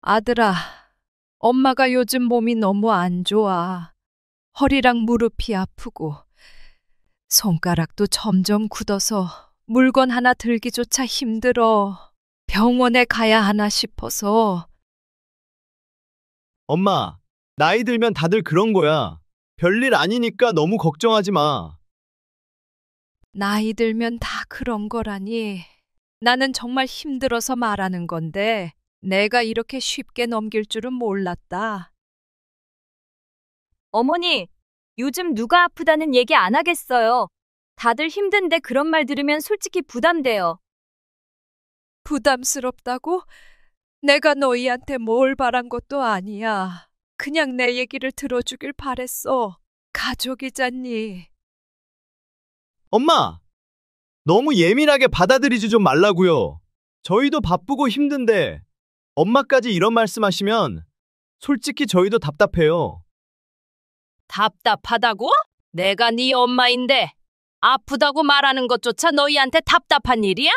아들아, 엄마가 요즘 몸이 너무 안 좋아. 허리랑 무릎이 아프고 손가락도 점점 굳어서 물건 하나 들기조차 힘들어. 병원에 가야 하나 싶어서. 엄마, 나이 들면 다들 그런 거야. 별일 아니니까 너무 걱정하지 마. 나이 들면 다 그런 거라니. 나는 정말 힘들어서 말하는 건데 내가 이렇게 쉽게 넘길 줄은 몰랐다. 어머니, 요즘 누가 아프다는 얘기 안 하겠어요. 다들 힘든데 그런 말 들으면 솔직히 부담돼요. 부담스럽다고? 내가 너희한테 뭘 바란 것도 아니야. 그냥 내 얘기를 들어주길 바랬어. 가족이잖니. 엄마, 너무 예민하게 받아들이지 좀 말라고요. 저희도 바쁘고 힘든데 엄마까지 이런 말씀하시면 솔직히 저희도 답답해요. 답답하다고? 내가 네 엄마인데 아프다고 말하는 것조차 너희한테 답답한 일이야?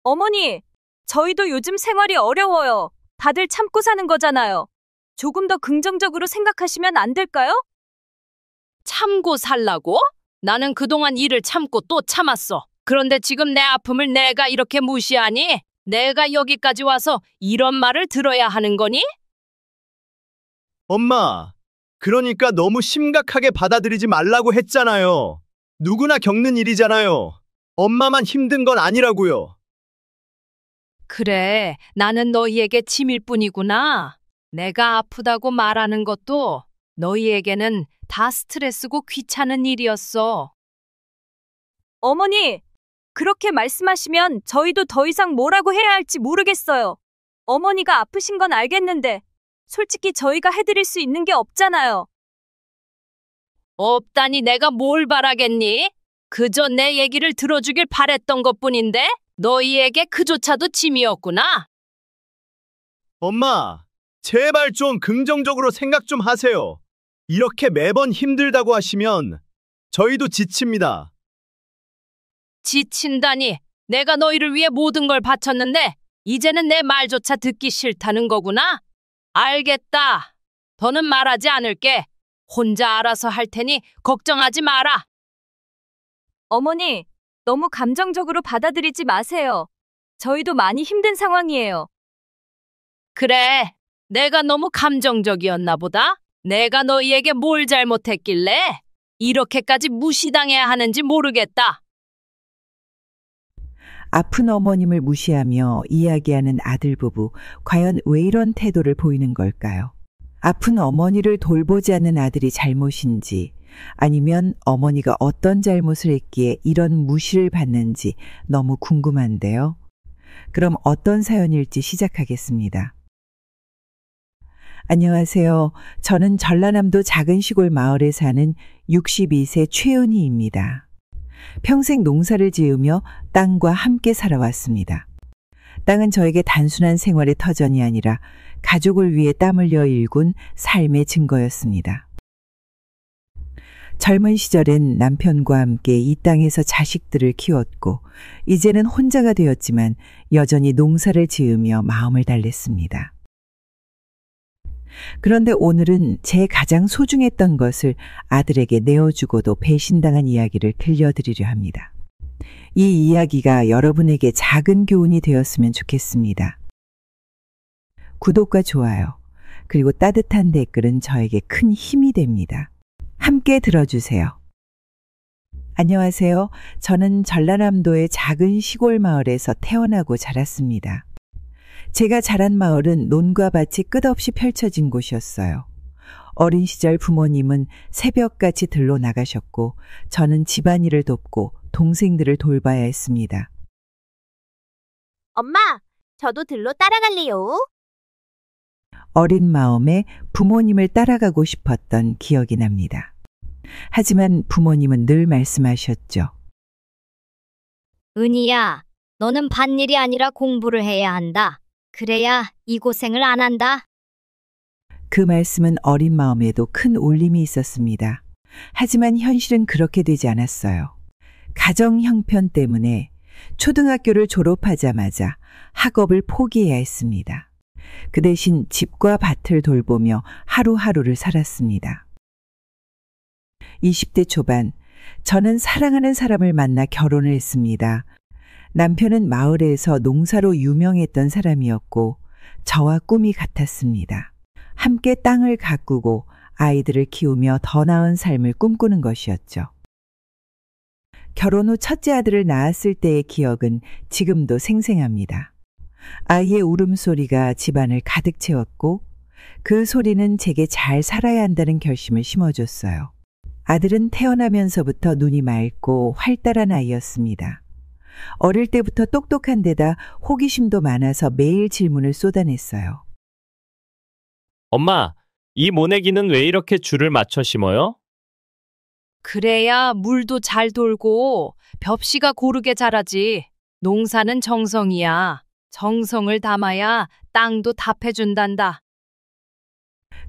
어머니, 저희도 요즘 생활이 어려워요. 다들 참고 사는 거잖아요. 조금 더 긍정적으로 생각하시면 안 될까요? 참고 살라고? 나는 그동안 일을 참고 또 참았어. 그런데 지금 내 아픔을 내가 이렇게 무시하니? 내가 여기까지 와서 이런 말을 들어야 하는 거니? 엄마, 그러니까 너무 심각하게 받아들이지 말라고 했잖아요. 누구나 겪는 일이잖아요. 엄마만 힘든 건 아니라고요. 그래, 나는 너희에게 짐일 뿐이구나. 내가 아프다고 말하는 것도 너희에게는 다 스트레스고 귀찮은 일이었어. 어머니, 그렇게 말씀하시면 저희도 더 이상 뭐라고 해야 할지 모르겠어요. 어머니가 아프신 건 알겠는데 솔직히 저희가 해드릴 수 있는 게 없잖아요. 없다니 내가 뭘 바라겠니? 그저 내 얘기를 들어주길 바랬던 것뿐인데 너희에게 그조차도 짐이었구나. 엄마, 제발 좀 긍정적으로 생각 좀 하세요. 이렇게 매번 힘들다고 하시면 저희도 지칩니다. 지친다니. 내가 너희를 위해 모든 걸 바쳤는데 이제는 내 말조차 듣기 싫다는 거구나. 알겠다. 더는 말하지 않을게. 혼자 알아서 할 테니 걱정하지 마라. 어머니, 너무 감정적으로 받아들이지 마세요. 저희도 많이 힘든 상황이에요. 그래, 내가 너무 감정적이었나 보다. 내가 너희에게 뭘 잘못했길래 이렇게까지 무시당해야 하는지 모르겠다. 아픈 어머님을 무시하며 이야기하는 아들 부부, 과연 왜 이런 태도를 보이는 걸까요? 아픈 어머니를 돌보지 않는 아들이 잘못인지, 아니면 어머니가 어떤 잘못을 했기에 이런 무시를 받는지 너무 궁금한데요. 그럼 어떤 사연일지 시작하겠습니다. 안녕하세요. 저는 전라남도 작은 시골 마을에 사는 62세 최은희입니다. 평생 농사를 지으며 땅과 함께 살아왔습니다. 땅은 저에게 단순한 생활의 터전이 아니라 가족을 위해 땀 흘려 일군 삶의 증거였습니다. 젊은 시절엔 남편과 함께 이 땅에서 자식들을 키웠고 이제는 혼자가 되었지만 여전히 농사를 지으며 마음을 달랬습니다. 그런데 오늘은 제 가장 소중했던 것을 아들에게 내어주고도 배신당한 이야기를 들려드리려 합니다. 이 이야기가 여러분에게 작은 교훈이 되었으면 좋겠습니다. 구독과 좋아요, 그리고 따뜻한 댓글은 저에게 큰 힘이 됩니다. 함께 들어주세요. 안녕하세요. 저는 전라남도의 작은 시골 마을에서 태어나고 자랐습니다. 제가 자란 마을은 논과 밭이 끝없이 펼쳐진 곳이었어요. 어린 시절 부모님은 새벽같이 들로 나가셨고 저는 집안일을 돕고 동생들을 돌봐야 했습니다. 엄마, 저도 들로 따라갈래요. 어린 마음에 부모님을 따라가고 싶었던 기억이 납니다. 하지만 부모님은 늘 말씀하셨죠. 은희야, 너는 밭일이 아니라 공부를 해야 한다. 그래야 이 고생을 안 한다. 그 말씀은 어린 마음에도 큰 울림이 있었습니다. 하지만 현실은 그렇게 되지 않았어요. 가정 형편 때문에 초등학교를 졸업하자마자 학업을 포기해야 했습니다. 그 대신 집과 밭을 돌보며 하루하루를 살았습니다. 20대 초반, 저는 사랑하는 사람을 만나 결혼을 했습니다. 남편은 마을에서 농사로 유명했던 사람이었고 저와 꿈이 같았습니다. 함께 땅을 가꾸고 아이들을 키우며 더 나은 삶을 꿈꾸는 것이었죠. 결혼 후 첫째 아들을 낳았을 때의 기억은 지금도 생생합니다. 아이의 울음소리가 집안을 가득 채웠고 그 소리는 제게 잘 살아야 한다는 결심을 심어줬어요. 아들은 태어나면서부터 눈이 맑고 활달한 아이였습니다. 어릴 때부터 똑똑한 데다 호기심도 많아서 매일 질문을 쏟아냈어요. 엄마, 이 모내기는 왜 이렇게 줄을 맞춰 심어요? 그래야 물도 잘 돌고 벽씨가 고르게 자라지. 농사는 정성이야. 정성을 담아야 땅도 답해준단다.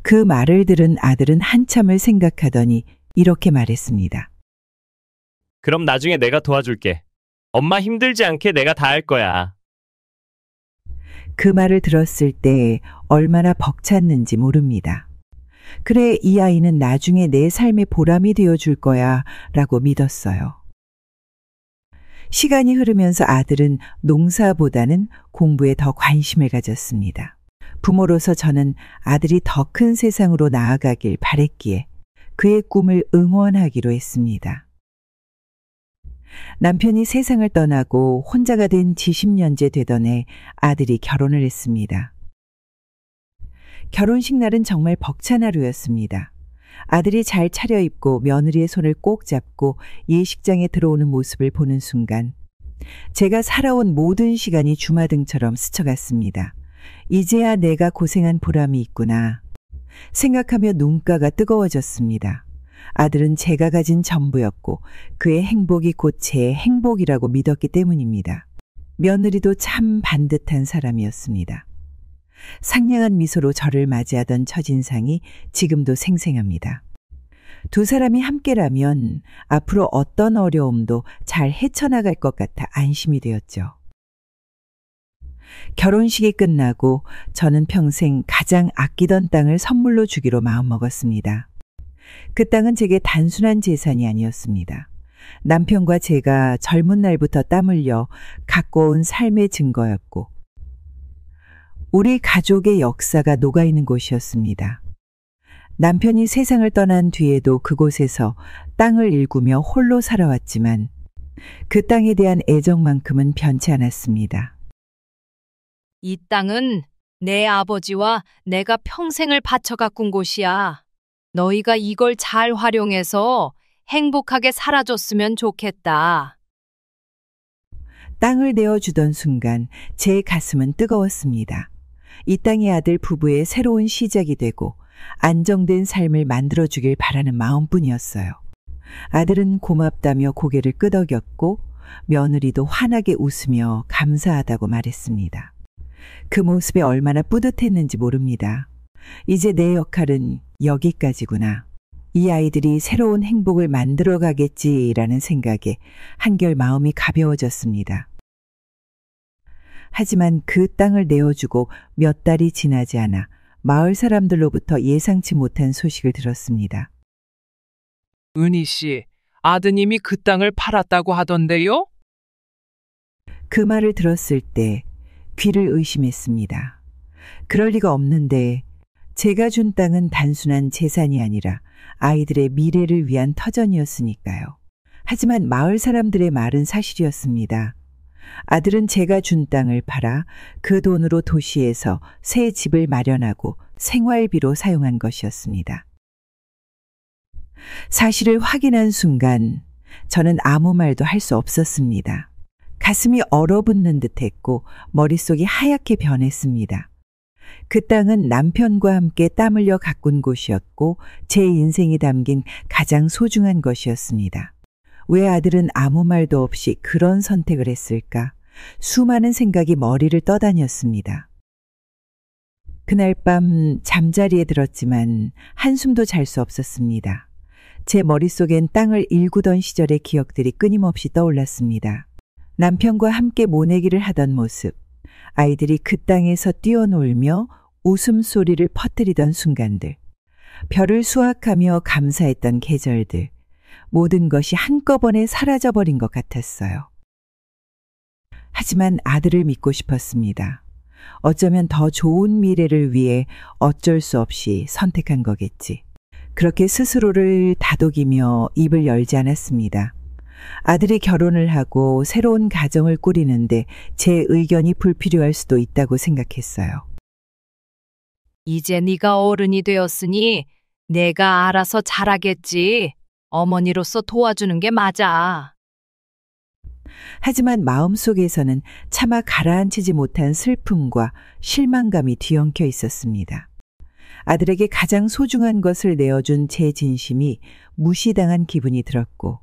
그 말을 들은 아들은 한참을 생각하더니 이렇게 말했습니다. 그럼 나중에 내가 도와줄게. 엄마 힘들지 않게 내가 다 할 거야. 그 말을 들었을 때 얼마나 벅찼는지 모릅니다. 그래, 이 아이는 나중에 내 삶의 보람이 되어줄 거야 라고 믿었어요. 시간이 흐르면서 아들은 농사보다는 공부에 더 관심을 가졌습니다. 부모로서 저는 아들이 더 큰 세상으로 나아가길 바랬기에 그의 꿈을 응원하기로 했습니다. 남편이 세상을 떠나고 혼자가 된 지 10년째 되던 해 아들이 결혼을 했습니다. 결혼식 날은 정말 벅찬 하루였습니다. 아들이 잘 차려입고 며느리의 손을 꼭 잡고 예식장에 들어오는 모습을 보는 순간 제가 살아온 모든 시간이 주마등처럼 스쳐갔습니다. 이제야 내가 고생한 보람이 있구나 생각하며 눈가가 뜨거워졌습니다. 아들은 제가 가진 전부였고 그의 행복이 곧 제 행복이라고 믿었기 때문입니다. 며느리도 참 반듯한 사람이었습니다. 상냥한 미소로 저를 맞이하던 첫인상이 지금도 생생합니다. 두 사람이 함께라면 앞으로 어떤 어려움도 잘 헤쳐나갈 것 같아 안심이 되었죠. 결혼식이 끝나고 저는 평생 가장 아끼던 땅을 선물로 주기로 마음먹었습니다. 그 땅은 제게 단순한 재산이 아니었습니다. 남편과 제가 젊은 날부터 땀 흘려 갖고 온 삶의 증거였고 우리 가족의 역사가 녹아있는 곳이었습니다. 남편이 세상을 떠난 뒤에도 그곳에서 땅을 일구며 홀로 살아왔지만 그 땅에 대한 애정만큼은 변치 않았습니다. 이 땅은 내 아버지와 내가 평생을 바쳐 가꾼 곳이야. 너희가 이걸 잘 활용해서 행복하게 살아줬으면 좋겠다. 땅을 내어주던 순간 제 가슴은 뜨거웠습니다. 이 땅의 아들 부부의 새로운 시작이 되고 안정된 삶을 만들어주길 바라는 마음뿐이었어요. 아들은 고맙다며 고개를 끄덕였고 며느리도 환하게 웃으며 감사하다고 말했습니다. 그 모습에 얼마나 뿌듯했는지 모릅니다. 이제 내 역할은 여기까지구나. 이 아이들이 새로운 행복을 만들어가겠지라는 생각에 한결 마음이 가벼워졌습니다. 하지만 그 땅을 내어주고 몇 달이 지나지 않아 마을 사람들로부터 예상치 못한 소식을 들었습니다. 은희 씨, 아드님이 그 땅을 팔았다고 하던데요? 그 말을 들었을 때 귀를 의심했습니다. 그럴 리가 없는데 제가 준 땅은 단순한 재산이 아니라 아이들의 미래를 위한 터전이었으니까요. 하지만 마을 사람들의 말은 사실이었습니다. 아들은 제가 준 땅을 팔아 그 돈으로 도시에서 새 집을 마련하고 생활비로 사용한 것이었습니다. 사실을 확인한 순간 저는 아무 말도 할 수 없었습니다. 가슴이 얼어붙는 듯했고 머릿속이 하얗게 변했습니다. 그 땅은 남편과 함께 땀 흘려 가꾼 곳이었고 제 인생이 담긴 가장 소중한 것이었습니다. 왜 아들은 아무 말도 없이 그런 선택을 했을까? 수많은 생각이 머리를 떠다녔습니다. 그날 밤 잠자리에 들었지만 한숨도 잘 수 없었습니다. 제 머릿속엔 땅을 일구던 시절의 기억들이 끊임없이 떠올랐습니다. 남편과 함께 모내기를 하던 모습, 아이들이 그 땅에서 뛰어놀며 웃음소리를 퍼뜨리던 순간들, 별을 수확하며 감사했던 계절들, 모든 것이 한꺼번에 사라져버린 것 같았어요. 하지만 아들을 믿고 싶었습니다. 어쩌면 더 좋은 미래를 위해 어쩔 수 없이 선택한 거겠지. 그렇게 스스로를 다독이며 입을 열지 않았습니다. 아들이 결혼을 하고 새로운 가정을 꾸리는데 제 의견이 불필요할 수도 있다고 생각했어요. 이제 네가 어른이 되었으니 내가 알아서 잘하겠지. 어머니로서 도와주는 게 맞아. 하지만 마음속에서는 차마 가라앉히지 못한 슬픔과 실망감이 뒤엉켜 있었습니다. 아들에게 가장 소중한 것을 내어준 제 진심이 무시당한 기분이 들었고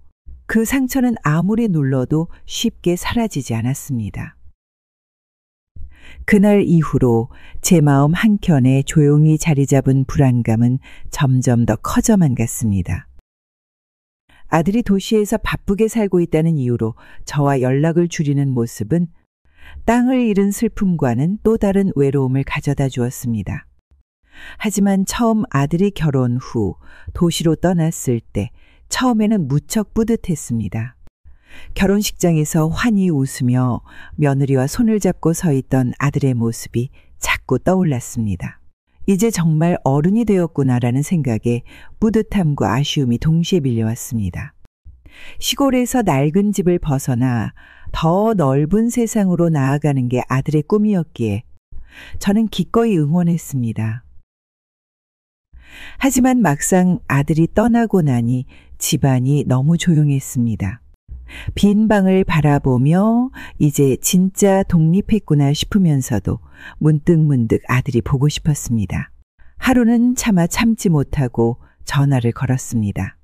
그 상처는 아무리 눌러도 쉽게 사라지지 않았습니다. 그날 이후로 제 마음 한켠에 조용히 자리 잡은 불안감은 점점 더 커져만 갔습니다. 아들이 도시에서 바쁘게 살고 있다는 이유로 저와 연락을 줄이는 모습은 땅을 잃은 슬픔과는 또 다른 외로움을 가져다 주었습니다. 하지만 처음 아들이 결혼 후 도시로 떠났을 때 처음에는 무척 뿌듯했습니다. 결혼식장에서 환히 웃으며 며느리와 손을 잡고 서 있던 아들의 모습이 자꾸 떠올랐습니다. 이제 정말 어른이 되었구나라는 생각에 뿌듯함과 아쉬움이 동시에 밀려왔습니다. 시골에서 낡은 집을 벗어나 더 넓은 세상으로 나아가는 게 아들의 꿈이었기에 저는 기꺼이 응원했습니다. 하지만 막상 아들이 떠나고 나니 집안이 너무 조용했습니다. 빈 방을 바라보며 이제 진짜 독립했구나 싶으면서도 문득문득 아들이 보고 싶었습니다. 하루는 차마 참지 못하고 전화를 걸었습니다.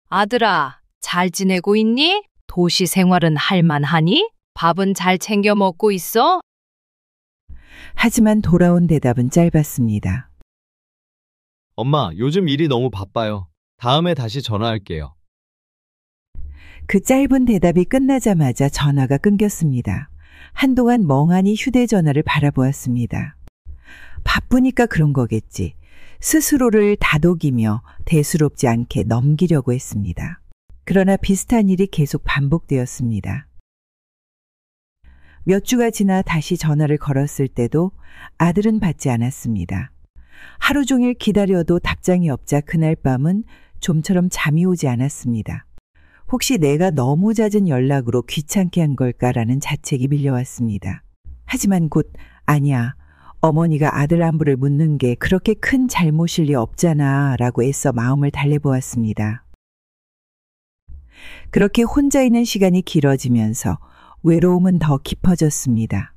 아들아, 잘 지내고 있니? 도시 생활은 할만하니? 밥은 잘 챙겨 먹고 있어? 하지만 돌아온 대답은 짧았습니다. 엄마, 요즘 일이 너무 바빠요. 다음에 다시 전화할게요. 그 짧은 대답이 끝나자마자 전화가 끊겼습니다. 한동안 멍하니 휴대전화를 바라보았습니다. 바쁘니까 그런 거겠지. 스스로를 다독이며 대수롭지 않게 넘기려고 했습니다. 그러나 비슷한 일이 계속 반복되었습니다. 몇 주가 지나 다시 전화를 걸었을 때도 아들은 받지 않았습니다. 하루 종일 기다려도 답장이 없자 그날 밤은 좀처럼 잠이 오지 않았습니다. 혹시 내가 너무 잦은 연락으로 귀찮게 한 걸까라는 자책이 밀려왔습니다. 하지만 곧 아니야. 어머니가 아들 안부를 묻는 게 그렇게 큰 잘못일 리 없잖아 라고 애써 마음을 달래보았습니다. 그렇게 혼자 있는 시간이 길어지면서 외로움은 더 깊어졌습니다.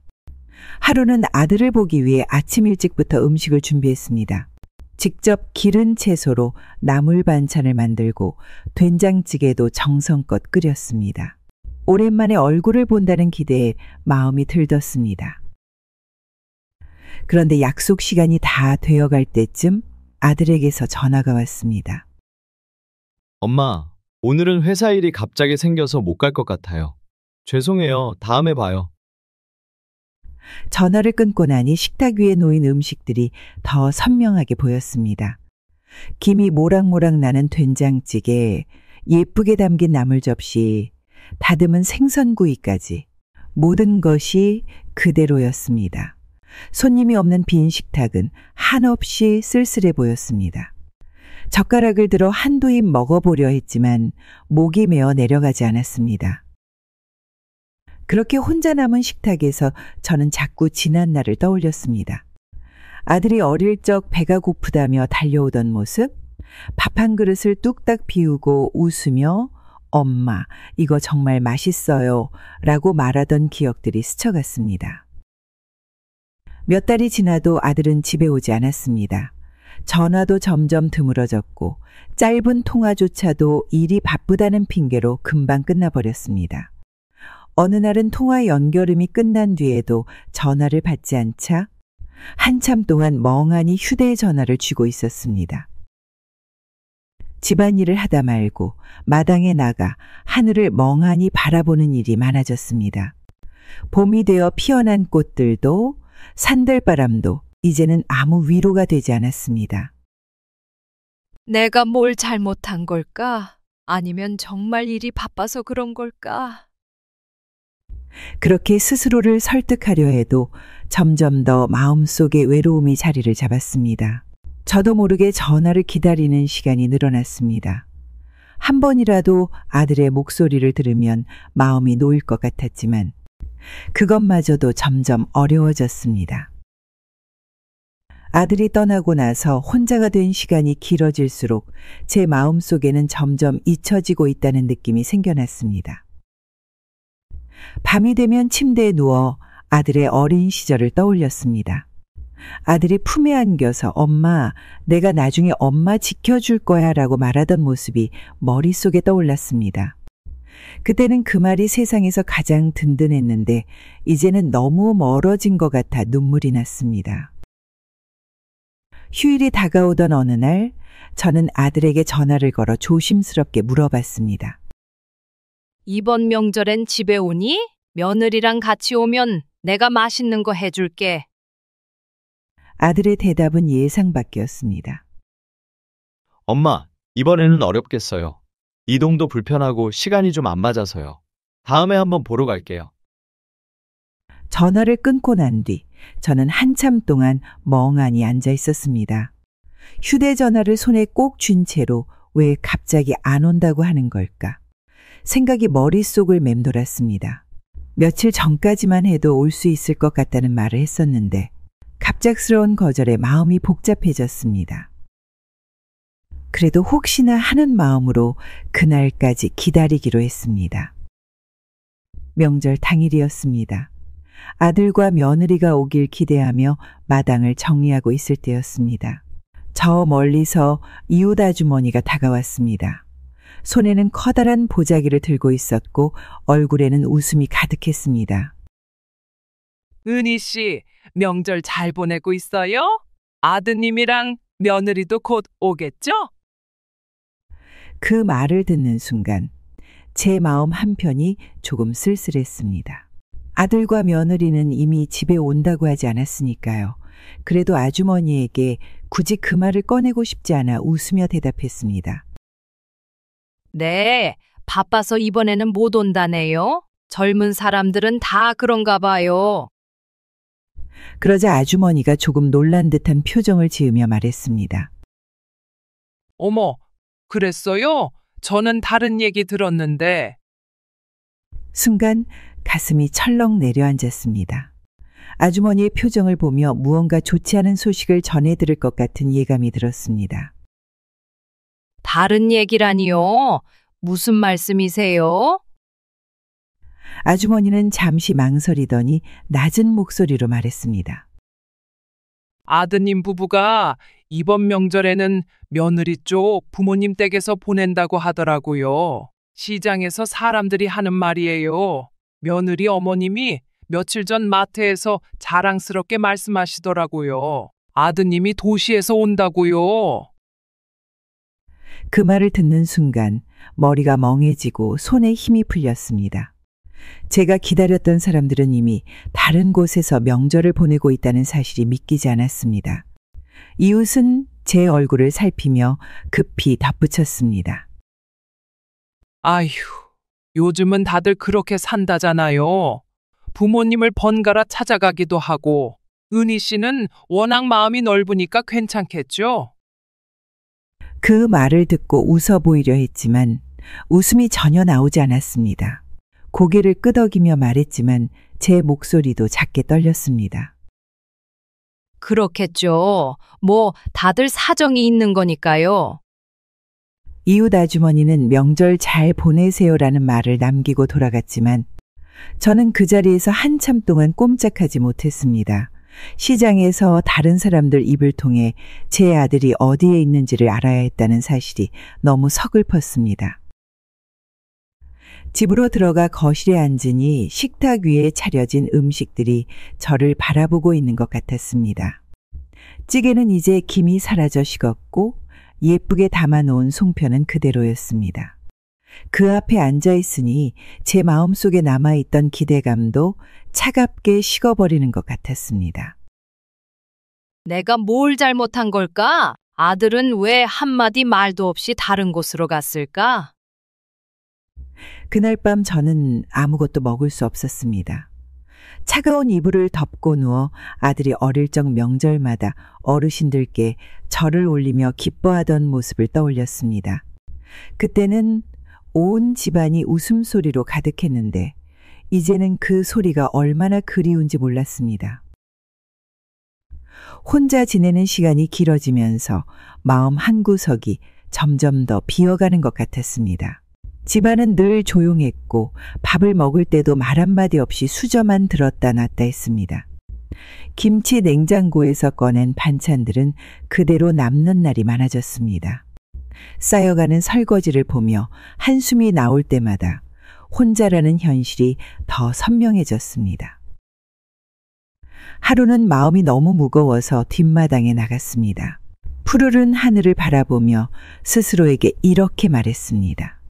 하루는 아들을 보기 위해 아침 일찍부터 음식을 준비했습니다. 직접 기른 채소로 나물 반찬을 만들고 된장찌개도 정성껏 끓였습니다. 오랜만에 얼굴을 본다는 기대에 마음이 들떴습니다. 그런데 약속 시간이 다 되어갈 때쯤 아들에게서 전화가 왔습니다. 엄마, 오늘은 회사 일이 갑자기 생겨서 못 갈 것 같아요. 죄송해요. 다음에 봐요. 전화를 끊고 나니 식탁 위에 놓인 음식들이 더 선명하게 보였습니다. 김이 모락모락 나는 된장찌개, 예쁘게 담긴 나물 접시, 다듬은 생선구이까지 모든 것이 그대로였습니다. 손님이 없는 빈 식탁은 한없이 쓸쓸해 보였습니다. 젓가락을 들어 한두 입 먹어보려 했지만 목이 메어 내려가지 않았습니다. 그렇게 혼자 남은 식탁에서 저는 자꾸 지난 날을 떠올렸습니다. 아들이 어릴 적 배가 고프다며 달려오던 모습, 밥 한 그릇을 뚝딱 비우고 웃으며 엄마, 이거 정말 맛있어요 라고 말하던 기억들이 스쳐갔습니다. 몇 달이 지나도 아들은 집에 오지 않았습니다. 전화도 점점 드물어졌고 짧은 통화조차도 일이 바쁘다는 핑계로 금방 끝나버렸습니다. 어느 날은 통화 연결음이 끝난 뒤에도 전화를 받지 않자 한참 동안 멍하니 휴대전화를 쥐고 있었습니다. 집안일을 하다 말고 마당에 나가 하늘을 멍하니 바라보는 일이 많아졌습니다. 봄이 되어 피어난 꽃들도 산들바람도 이제는 아무 위로가 되지 않았습니다. 내가 뭘 잘못한 걸까? 아니면 정말 일이 바빠서 그런 걸까? 그렇게 스스로를 설득하려 해도 점점 더 마음속에 외로움이 자리를 잡았습니다. 저도 모르게 전화를 기다리는 시간이 늘어났습니다. 한 번이라도 아들의 목소리를 들으면 마음이 놓일 것 같았지만 그것마저도 점점 어려워졌습니다. 아들이 떠나고 나서 혼자가 된 시간이 길어질수록 제 마음속에는 점점 잊혀지고 있다는 느낌이 생겨났습니다. 밤이 되면 침대에 누워 아들의 어린 시절을 떠올렸습니다. 아들이 품에 안겨서 엄마, 내가 나중에 엄마 지켜줄 거야 라고 말하던 모습이 머릿속에 떠올랐습니다. 그때는 그 말이 세상에서 가장 든든했는데 이제는 너무 멀어진 것 같아 눈물이 났습니다. 휴일이 다가오던 어느 날 저는 아들에게 전화를 걸어 조심스럽게 물어봤습니다. 이번 명절엔 집에 오니? 며느리랑 같이 오면 내가 맛있는 거 해줄게. 아들의 대답은 예상 밖이었습니다. 엄마, 이번에는 어렵겠어요. 이동도 불편하고 시간이 좀 안 맞아서요. 다음에 한번 보러 갈게요. 전화를 끊고 난 뒤 저는 한참 동안 멍하니 앉아 있었습니다. 휴대전화를 손에 꼭 쥔 채로 왜 갑자기 안 온다고 하는 걸까? 생각이 머릿속을 맴돌았습니다. 며칠 전까지만 해도 올 수 있을 것 같다는 말을 했었는데 갑작스러운 거절에 마음이 복잡해졌습니다. 그래도 혹시나 하는 마음으로 그날까지 기다리기로 했습니다. 명절 당일이었습니다. 아들과 며느리가 오길 기대하며 마당을 정리하고 있을 때였습니다. 저 멀리서 이웃 아주머니가 다가왔습니다. 손에는 커다란 보자기를 들고 있었고 얼굴에는 웃음이 가득했습니다. 은희 씨, 명절 잘 보내고 있어요? 아드님이랑 며느리도 곧 오겠죠? 그 말을 듣는 순간 제 마음 한편이 조금 쓸쓸했습니다. 아들과 며느리는 이미 집에 온다고 하지 않았으니까요. 그래도 아주머니에게 굳이 그 말을 꺼내고 싶지 않아 웃으며 대답했습니다. 네, 바빠서 이번에는 못 온다네요. 젊은 사람들은 다 그런가 봐요. 그러자 아주머니가 조금 놀란 듯한 표정을 지으며 말했습니다. 어머, 그랬어요? 저는 다른 얘기 들었는데. 순간 가슴이 철렁 내려앉았습니다. 아주머니의 표정을 보며 무언가 좋지 않은 소식을 전해 들을 것 같은 예감이 들었습니다. 다른 얘기라니요? 무슨 말씀이세요? 아주머니는 잠시 망설이더니 낮은 목소리로 말했습니다. 아드님 부부가 이번 명절에는 며느리 쪽 부모님 댁에서 보낸다고 하더라고요. 시장에서 사람들이 하는 말이에요. 며느리 어머님이 며칠 전 마트에서 자랑스럽게 말씀하시더라고요. 아드님이 도시에서 온다고요. 그 말을 듣는 순간 머리가 멍해지고 손에 힘이 풀렸습니다. 제가 기다렸던 사람들은 이미 다른 곳에서 명절을 보내고 있다는 사실이 믿기지 않았습니다. 이웃은 제 얼굴을 살피며 급히 덧붙였습니다. 아휴, 요즘은 다들 그렇게 산다잖아요. 부모님을 번갈아 찾아가기도 하고, 은희 씨는 워낙 마음이 넓으니까 괜찮겠죠? 그 말을 듣고 웃어 보이려 했지만 웃음이 전혀 나오지 않았습니다. 고개를 끄덕이며 말했지만 제 목소리도 작게 떨렸습니다. 그렇겠죠. 뭐 다들 사정이 있는 거니까요. 이웃 아주머니는 명절 잘 보내세요라는 말을 남기고 돌아갔지만 저는 그 자리에서 한참 동안 꼼짝하지 못했습니다. 시장에서 다른 사람들 입을 통해 제 아들이 어디에 있는지를 알아야 했다는 사실이 너무 서글펐습니다. 집으로 들어가 거실에 앉으니 식탁 위에 차려진 음식들이 저를 바라보고 있는 것 같았습니다. 찌개는 이제 김이 사라져 식었고 예쁘게 담아놓은 송편은 그대로였습니다. 그 앞에 앉아 있으니 제 마음속에 남아있던 기대감도 차갑게 식어버리는 것 같았습니다. 내가 뭘 잘못한 걸까? 아들은 왜 한마디 말도 없이 다른 곳으로 갔을까? 그날 밤 저는 아무것도 먹을 수 없었습니다. 차가운 이불을 덮고 누워 아들이 어릴 적 명절마다 어르신들께 절을 올리며 기뻐하던 모습을 떠올렸습니다. 그때는 온 집안이 웃음소리로 가득했는데 이제는 그 소리가 얼마나 그리운지 몰랐습니다. 혼자 지내는 시간이 길어지면서 마음 한구석이 점점 더 비어가는 것 같았습니다. 집안은 늘 조용했고 밥을 먹을 때도 말 한마디 없이 수저만 들었다 놨다 했습니다. 김치 냉장고에서 꺼낸 반찬들은 그대로 남는 날이 많아졌습니다. 쌓여가는 설거지를 보며 한숨이 나올 때마다 혼자라는 현실이 더 선명해졌습니다. 하루는 마음이 너무 무거워서 뒷마당에 나갔습니다. 푸르른 하늘을 바라보며 스스로에게 이렇게 말했습니다.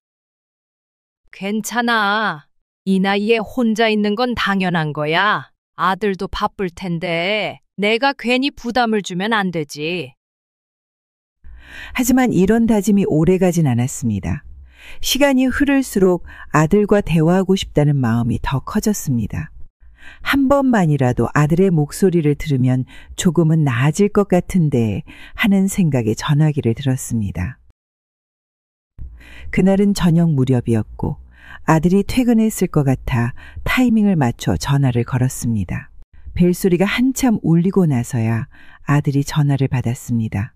괜찮아. 이 나이에 혼자 있는 건 당연한 거야. 아들도 바쁠 텐데 내가 괜히 부담을 주면 안 되지. 하지만 이런 다짐이 오래가진 않았습니다. 시간이 흐를수록 아들과 대화하고 싶다는 마음이 더 커졌습니다. 한 번만이라도 아들의 목소리를 들으면 조금은 나아질 것 같은데 하는 생각에 전화기를 들었습니다. 그날은 저녁 무렵이었고 아들이 퇴근했을 것 같아 타이밍을 맞춰 전화를 걸었습니다. 벨소리가 한참 울리고 나서야 아들이 전화를 받았습니다.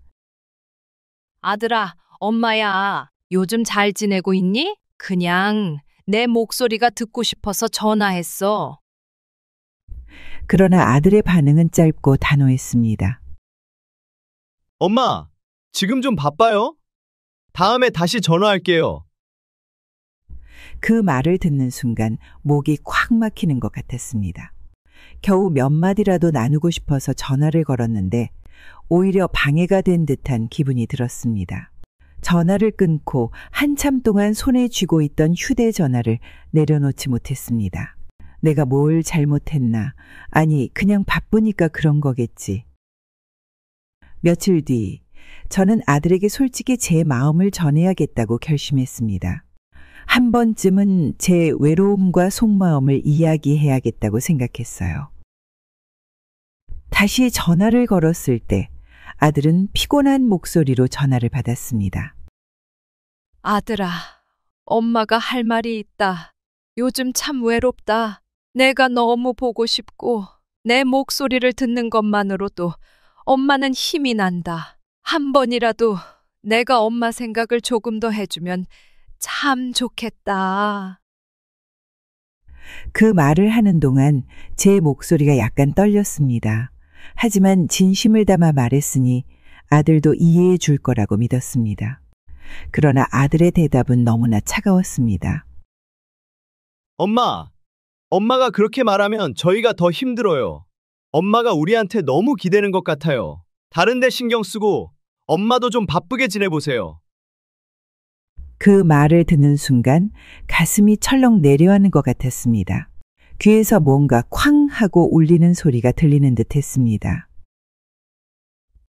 아들아, 엄마야. 요즘 잘 지내고 있니? 그냥 내 목소리가 듣고 싶어서 전화했어. 그러나 아들의 반응은 짧고 단호했습니다. 엄마, 지금 좀 바빠요? 다음에 다시 전화할게요. 그 말을 듣는 순간 목이 콱 막히는 것 같았습니다. 겨우 몇 마디라도 나누고 싶어서 전화를 걸었는데 오히려 방해가 된 듯한 기분이 들었습니다. 전화를 끊고 한참 동안 손에 쥐고 있던 휴대전화를 내려놓지 못했습니다. 내가 뭘 잘못했나? 아니, 그냥 바쁘니까 그런 거겠지. 며칠 뒤, 저는 아들에게 솔직히 제 마음을 전해야겠다고 결심했습니다. 한 번쯤은 제 외로움과 속마음을 이야기해야겠다고 생각했어요. 다시 전화를 걸었을 때 아들은 피곤한 목소리로 전화를 받았습니다. 아들아, 엄마가 할 말이 있다. 요즘 참 외롭다. 내가 너무 보고 싶고 내 목소리를 듣는 것만으로도 엄마는 힘이 난다. 한 번이라도 내가 엄마 생각을 조금 더 해주면 참 좋겠다. 그 말을 하는 동안 제 목소리가 약간 떨렸습니다. 하지만 진심을 담아 말했으니 아들도 이해해 줄 거라고 믿었습니다. 그러나 아들의 대답은 너무나 차가웠습니다. 엄마가 그렇게 말하면 저희가 더 힘들어요. 엄마가 우리한테 너무 기대는 것 같아요. 다른 데 신경 쓰고 엄마도 좀 바쁘게 지내보세요. 그 말을 듣는 순간 가슴이 철렁 내려앉는 것 같았습니다. 귀에서 뭔가 쾅 하고 울리는 소리가 들리는 듯 했습니다.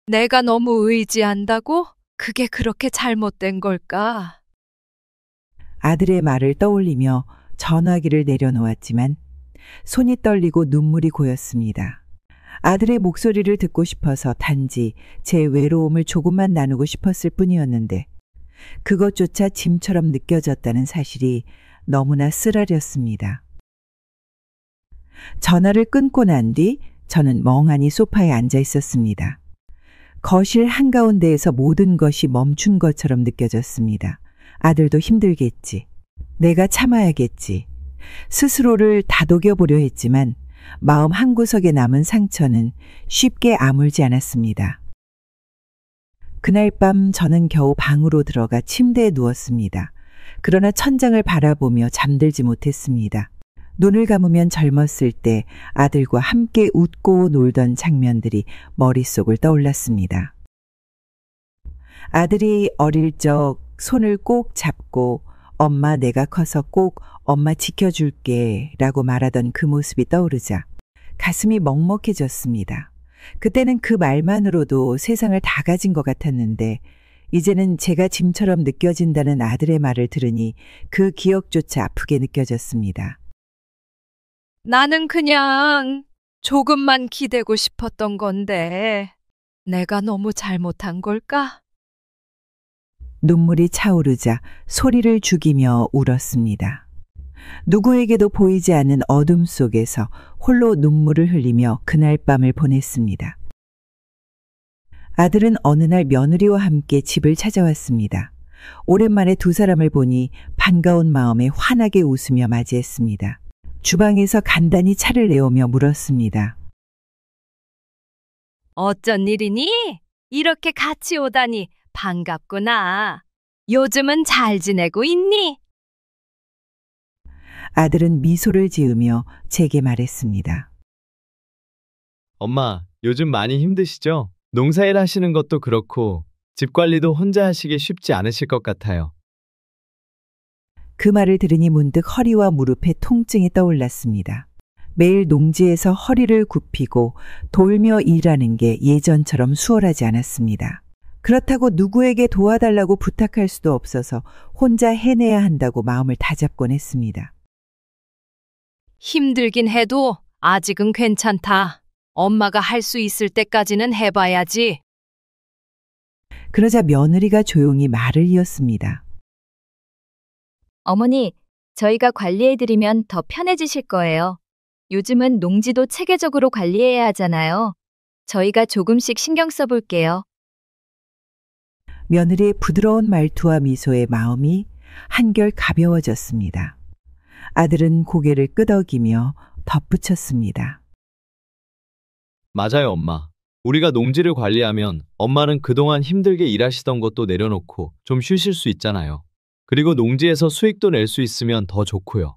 내가 너무 의지한다고? 그게 그렇게 잘못된 걸까? 아들의 말을 떠올리며 전화기를 내려놓았지만 손이 떨리고 눈물이 고였습니다. 아들의 목소리를 듣고 싶어서 단지 제 외로움을 조금만 나누고 싶었을 뿐이었는데 그것조차 짐처럼 느껴졌다는 사실이 너무나 쓰라렸습니다. 전화를 끊고 난 뒤 저는 멍하니 소파에 앉아 있었습니다. 거실 한가운데에서 모든 것이 멈춘 것처럼 느껴졌습니다. 아들도 힘들겠지. 내가 참아야겠지. 스스로를 다독여 보려 했지만 마음 한구석에 남은 상처는 쉽게 아물지 않았습니다. 그날 밤 저는 겨우 방으로 들어가 침대에 누웠습니다. 그러나 천장을 바라보며 잠들지 못했습니다. 눈을 감으면 젊었을 때 아들과 함께 웃고 놀던 장면들이 머릿속을 떠올랐습니다. 아들이 어릴 적 손을 꼭 잡고 엄마 내가 커서 꼭 엄마 지켜줄게 라고 말하던 그 모습이 떠오르자 가슴이 먹먹해졌습니다. 그때는 그 말만으로도 세상을 다 가진 것 같았는데 이제는 제가 짐처럼 느껴진다는 아들의 말을 들으니 그 기억조차 아프게 느껴졌습니다. 나는 그냥 조금만 기대고 싶었던 건데 내가 너무 잘못한 걸까? 눈물이 차오르자 소리를 죽이며 울었습니다. 누구에게도 보이지 않는 어둠 속에서 홀로 눈물을 흘리며 그날 밤을 보냈습니다. 아들은 어느 날 며느리와 함께 집을 찾아왔습니다. 오랜만에 두 사람을 보니 반가운 마음에 환하게 웃으며 맞이했습니다. 주방에서 간단히 차를 내오며 물었습니다. 어쩐 일이니? 이렇게 같이 오다니 반갑구나. 요즘은 잘 지내고 있니? 아들은 미소를 지으며 제게 말했습니다. 엄마, 요즘 많이 힘드시죠? 농사일 하시는 것도 그렇고 집 관리도 혼자 하시기 쉽지 않으실 것 같아요. 그 말을 들으니 문득 허리와 무릎에 통증이 떠올랐습니다. 매일 농지에서 허리를 굽히고 돌며 일하는 게 예전처럼 수월하지 않았습니다. 그렇다고 누구에게 도와달라고 부탁할 수도 없어서 혼자 해내야 한다고 마음을 다잡곤 했습니다. 힘들긴 해도 아직은 괜찮다. 엄마가 할 수 있을 때까지는 해봐야지. 그러자 며느리가 조용히 말을 이었습니다. 어머니, 저희가 관리해드리면 더 편해지실 거예요. 요즘은 농지도 체계적으로 관리해야 하잖아요. 저희가 조금씩 신경 써볼게요. 며느리의 부드러운 말투와 미소에 마음이 한결 가벼워졌습니다. 아들은 고개를 끄덕이며 덧붙였습니다. 맞아요, 엄마. 우리가 농지를 관리하면 엄마는 그동안 힘들게 일하시던 것도 내려놓고 좀 쉬실 수 있잖아요. 그리고 농지에서 수익도 낼 수 있으면 더 좋고요.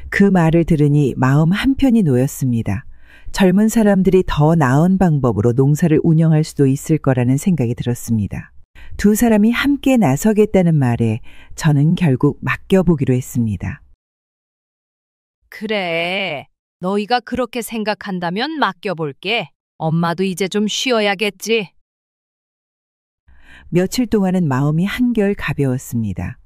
그 말을 들으니 마음 한편이 놓였습니다. 젊은 사람들이 더 나은 방법으로 농사를 운영할 수도 있을 거라는 생각이 들었습니다. 두 사람이 함께 나서겠다는 말에 저는 결국 맡겨보기로 했습니다. 그래. 너희가 그렇게 생각한다면 맡겨볼게. 엄마도 이제 좀 쉬어야겠지. 며칠 동안은 마음이 한결 가벼웠습니다.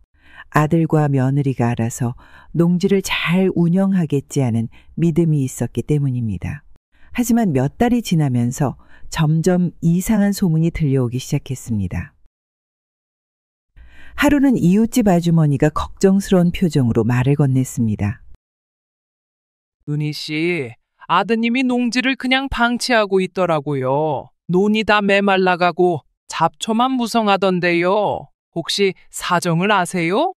아들과 며느리가 알아서 농지를 잘 운영하겠지 하는 믿음이 있었기 때문입니다. 하지만 몇 달이 지나면서 점점 이상한 소문이 들려오기 시작했습니다. 하루는 이웃집 아주머니가 걱정스러운 표정으로 말을 건넸습니다. 은희 씨, 아드님이 농지를 그냥 방치하고 있더라고요. 논이 다 메말라가고 잡초만 무성하던데요. 혹시 사정을 아세요?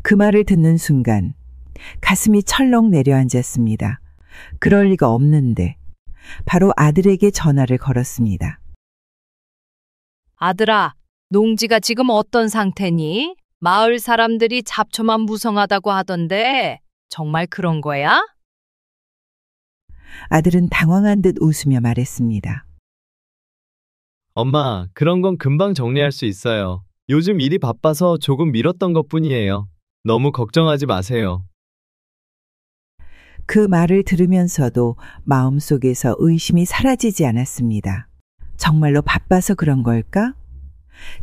그 말을 듣는 순간 가슴이 철렁 내려앉았습니다. 그럴 리가 없는데 바로 아들에게 전화를 걸었습니다. 아들아, 농지가 지금 어떤 상태니? 마을 사람들이 잡초만 무성하다고 하던데 정말 그런 거야? 아들은 당황한 듯 웃으며 말했습니다. 엄마, 그런 건 금방 정리할 수 있어요. 요즘 일이 바빠서 조금 미뤘던 것뿐이에요. 너무 걱정하지 마세요. 그 말을 들으면서도 마음속에서 의심이 사라지지 않았습니다. 정말로 바빠서 그런 걸까?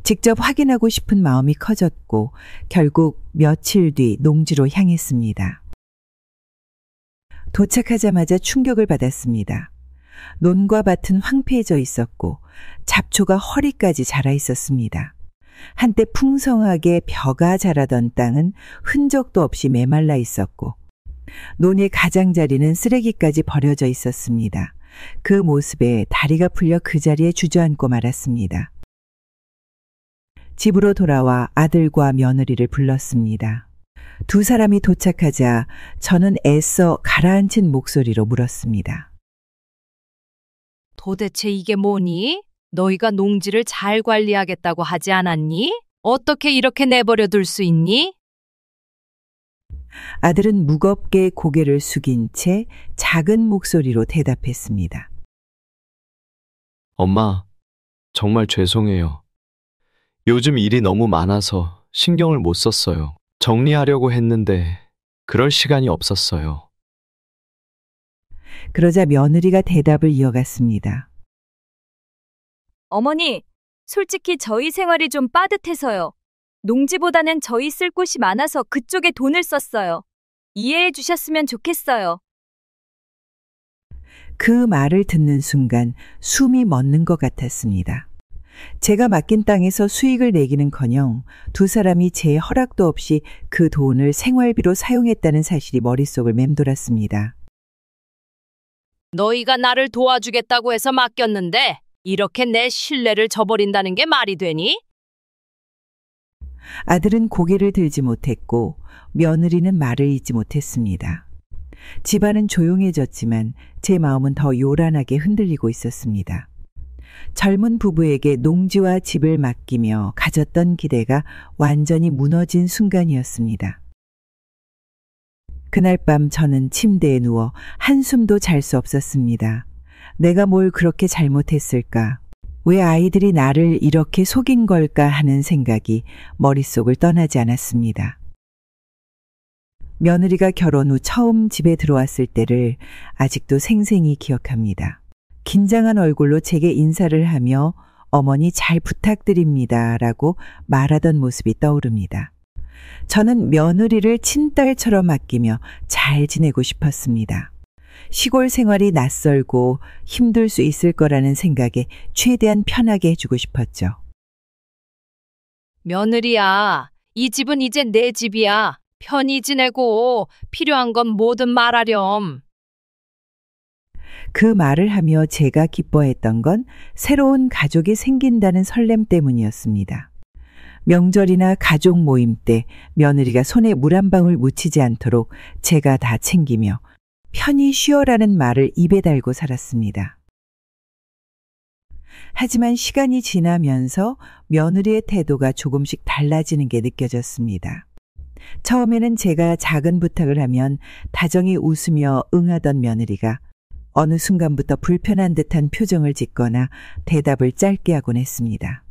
직접 확인하고 싶은 마음이 커졌고 결국 며칠 뒤 농지로 향했습니다. 도착하자마자 충격을 받았습니다. 논과 밭은 황폐해져 있었고 잡초가 허리까지 자라 있었습니다. 한때 풍성하게 벼가 자라던 땅은 흔적도 없이 메말라 있었고 논의 가장자리는 쓰레기까지 버려져 있었습니다. 그 모습에 다리가 풀려 그 자리에 주저앉고 말았습니다. 집으로 돌아와 아들과 며느리를 불렀습니다. 두 사람이 도착하자 저는 애써 가라앉힌 목소리로 물었습니다. 도대체 이게 뭐니? 너희가 농지를 잘 관리하겠다고 하지 않았니? 어떻게 이렇게 내버려 둘 수 있니? 아들은 무겁게 고개를 숙인 채 작은 목소리로 대답했습니다. 엄마, 정말 죄송해요. 요즘 일이 너무 많아서 신경을 못 썼어요. 정리하려고 했는데 그럴 시간이 없었어요. 그러자 며느리가 대답을 이어갔습니다. 어머니, 솔직히 저희 생활이 좀 빠듯해서요. 농지보다는 저희 쓸 곳이 많아서 그쪽에 돈을 썼어요. 이해해 주셨으면 좋겠어요. 그 말을 듣는 순간 숨이 멎는 것 같았습니다. 제가 맡긴 땅에서 수익을 내기는커녕 두 사람이 제 허락도 없이 그 돈을 생활비로 사용했다는 사실이 머릿속을 맴돌았습니다. 너희가 나를 도와주겠다고 해서 맡겼는데 이렇게 내 신뢰를 저버린다는 게 말이 되니? 아들은 고개를 들지 못했고 며느리는 말을 잇지 못했습니다. 집안은 조용해졌지만 제 마음은 더 요란하게 흔들리고 있었습니다. 젊은 부부에게 농지와 집을 맡기며 가졌던 기대가 완전히 무너진 순간이었습니다. 그날 밤 저는 침대에 누워 한숨도 잘 수 없었습니다. 내가 뭘 그렇게 잘못했을까? 왜 아이들이 나를 이렇게 속인 걸까 하는 생각이 머릿속을 떠나지 않았습니다. 며느리가 결혼 후 처음 집에 들어왔을 때를 아직도 생생히 기억합니다. 긴장한 얼굴로 제게 인사를 하며 어머니 잘 부탁드립니다 라고 말하던 모습이 떠오릅니다. 저는 며느리를 친딸처럼 아끼며 잘 지내고 싶었습니다. 시골 생활이 낯설고 힘들 수 있을 거라는 생각에 최대한 편하게 해주고 싶었죠. 며느리야, 이 집은 이제 내 집이야. 편히 지내고 필요한 건 뭐든 말하렴. 그 말을 하며 제가 기뻐했던 건 새로운 가족이 생긴다는 설렘 때문이었습니다. 명절이나 가족 모임 때 며느리가 손에 물 한 방울 묻히지 않도록 제가 다 챙기며 편히 쉬어라는 말을 입에 달고 살았습니다. 하지만 시간이 지나면서 며느리의 태도가 조금씩 달라지는 게 느껴졌습니다. 처음에는 제가 작은 부탁을 하면 다정히 웃으며 응하던 며느리가 어느 순간부터 불편한 듯한 표정을 짓거나 대답을 짧게 하곤 했습니다.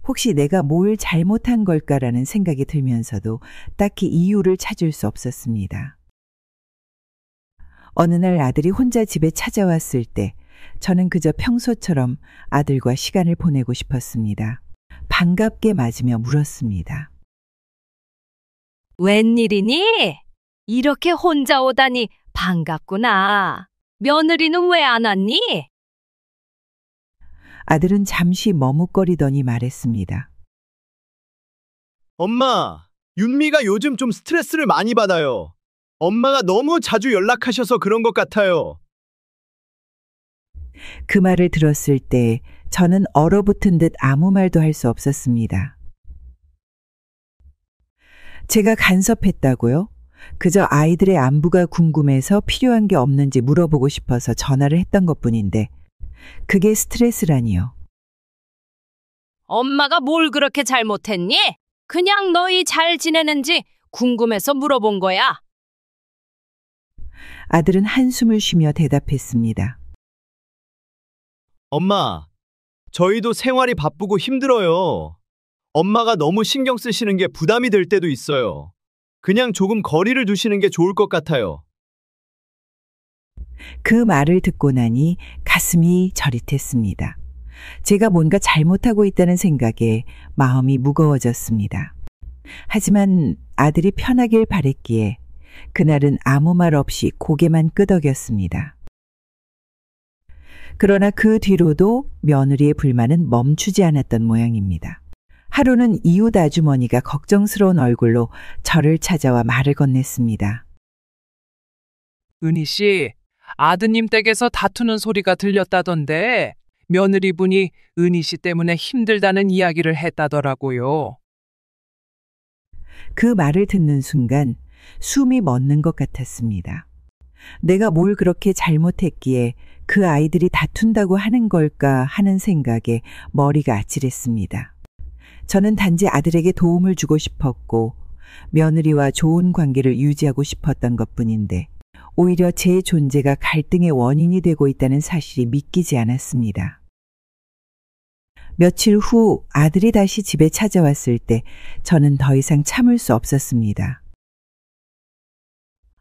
혹시 내가 뭘 잘못한 걸까라는 생각이 들면서도 딱히 이유를 찾을 수 없었습니다. 어느 날 아들이 혼자 집에 찾아왔을 때 저는 그저 평소처럼 아들과 시간을 보내고 싶었습니다. 반갑게 맞으며 물었습니다. 웬일이니? 이렇게 혼자 오다니 반갑구나. 며느리는 왜 안 왔니? 아들은 잠시 머뭇거리더니 말했습니다. 엄마, 윤미가 요즘 좀 스트레스를 많이 받아요. 엄마가 너무 자주 연락하셔서 그런 것 같아요. 그 말을 들었을 때 저는 얼어붙은 듯 아무 말도 할 수 없었습니다. 제가 간섭했다고요? 그저 아이들의 안부가 궁금해서 필요한 게 없는지 물어보고 싶어서 전화를 했던 것뿐인데 그게 스트레스라니요. 엄마가 뭘 그렇게 잘못했니? 그냥 너희 잘 지내는지 궁금해서 물어본 거야. 아들은 한숨을 쉬며 대답했습니다. 엄마, 저희도 생활이 바쁘고 힘들어요. 엄마가 너무 신경 쓰시는 게 부담이 될 때도 있어요. 그냥 조금 거리를 두시는 게 좋을 것 같아요. 그 말을 듣고 나니 가슴이 저릿했습니다. 제가 뭔가 잘못하고 있다는 생각에 마음이 무거워졌습니다. 하지만 아들이 편하길 바랬기에 그날은 아무 말 없이 고개만 끄덕였습니다. 그러나 그 뒤로도 며느리의 불만은 멈추지 않았던 모양입니다. 하루는 이웃 아주머니가 걱정스러운 얼굴로 저를 찾아와 말을 건넸습니다. 은희 씨, 아드님 댁에서 다투는 소리가 들렸다던데 며느리분이 은희 씨 때문에 힘들다는 이야기를 했다더라고요. 그 말을 듣는 순간 숨이 멎는 것 같았습니다. 내가 뭘 그렇게 잘못했기에 그 아이들이 다툰다고 하는 걸까 하는 생각에 머리가 아찔했습니다. 저는 단지 아들에게 도움을 주고 싶었고 며느리와 좋은 관계를 유지하고 싶었던 것뿐인데 오히려 제 존재가 갈등의 원인이 되고 있다는 사실이 믿기지 않았습니다. 며칠 후 아들이 다시 집에 찾아왔을 때 저는 더 이상 참을 수 없었습니다.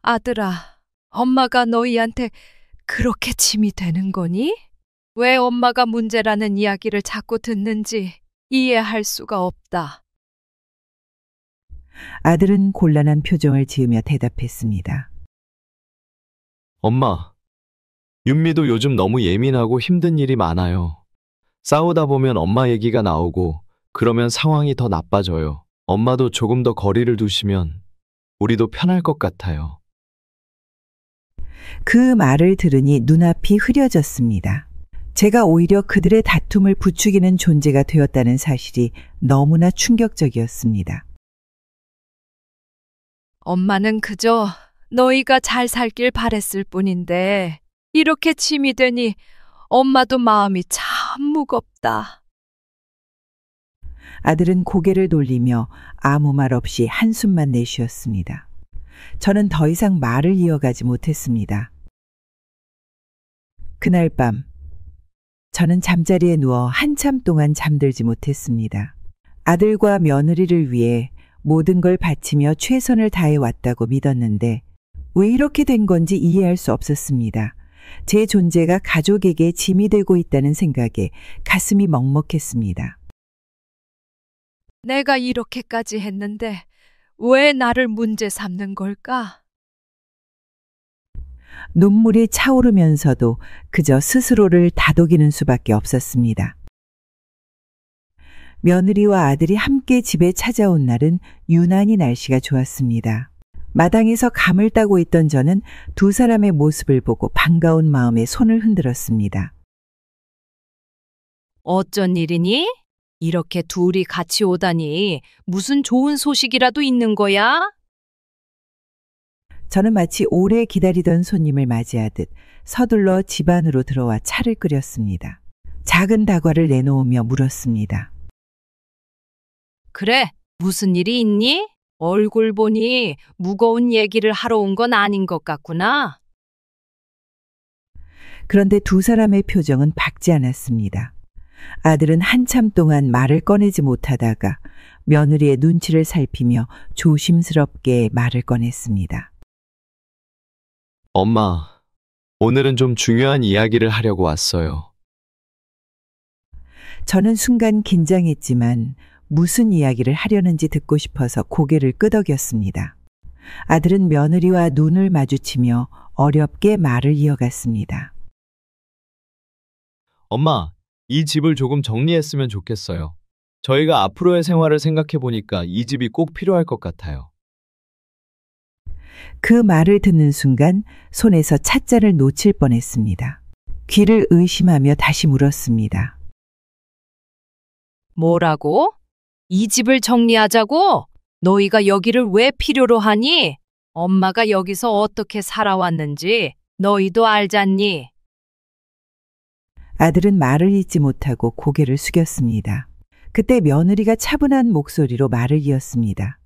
아들아, 엄마가 너희한테 그렇게 짐이 되는 거니? 왜 엄마가 문제라는 이야기를 자꾸 듣는지 이해할 수가 없다. 아들은 곤란한 표정을 지으며 대답했습니다. 엄마, 윤미도 요즘 너무 예민하고 힘든 일이 많아요. 싸우다 보면 엄마 얘기가 나오고 그러면 상황이 더 나빠져요. 엄마도 조금 더 거리를 두시면 우리도 편할 것 같아요. 그 말을 들으니 눈앞이 흐려졌습니다. 제가 오히려 그들의 다툼을 부추기는 존재가 되었다는 사실이 너무나 충격적이었습니다. 엄마는 그저 너희가 잘 살길 바랬을 뿐인데 이렇게 짐이 되니 엄마도 마음이 참 무겁다. 아들은 고개를 돌리며 아무 말 없이 한숨만 내쉬었습니다. 저는 더 이상 말을 이어가지 못했습니다. 그날 밤 저는 잠자리에 누워 한참 동안 잠들지 못했습니다. 아들과 며느리를 위해 모든 걸 바치며 최선을 다해 왔다고 믿었는데 왜 이렇게 된 건지 이해할 수 없었습니다. 제 존재가 가족에게 짐이 되고 있다는 생각에 가슴이 먹먹했습니다. 내가 이렇게까지 했는데 왜 나를 문제 삼는 걸까? 눈물이 차오르면서도 그저 스스로를 다독이는 수밖에 없었습니다. 며느리와 아들이 함께 집에 찾아온 날은 유난히 날씨가 좋았습니다. 마당에서 감을 따고 있던 저는 두 사람의 모습을 보고 반가운 마음에 손을 흔들었습니다. 어쩐 일이니? 이렇게 둘이 같이 오다니 무슨 좋은 소식이라도 있는 거야? 저는 마치 오래 기다리던 손님을 맞이하듯 서둘러 집 안으로 들어와 차를 끓였습니다. 작은 다과를 내놓으며 물었습니다. 그래, 무슨 일이 있니? 얼굴 보니 무거운 얘기를 하러 온 건 아닌 것 같구나. 그런데 두 사람의 표정은 밝지 않았습니다. 아들은 한참 동안 말을 꺼내지 못하다가 며느리의 눈치를 살피며 조심스럽게 말을 꺼냈습니다. 엄마, 오늘은 좀 중요한 이야기를 하려고 왔어요. 저는 순간 긴장했지만 무슨 이야기를 하려는지 듣고 싶어서 고개를 끄덕였습니다. 아들은 며느리와 눈을 마주치며 어렵게 말을 이어갔습니다. 엄마, 이 집을 조금 정리했으면 좋겠어요. 저희가 앞으로의 생활을 생각해 보니까 이 집이 꼭 필요할 것 같아요. 그 말을 듣는 순간 손에서 찻잔을 놓칠 뻔했습니다. 귀를 의심하며 다시 물었습니다. 뭐라고? 이 집을 정리하자고? 너희가 여기를 왜 필요로 하니? 엄마가 여기서 어떻게 살아왔는지 너희도 알잖니? 아들은 말을 잇지 못하고 고개를 숙였습니다. 그때 며느리가 차분한 목소리로 말을 이었습니다.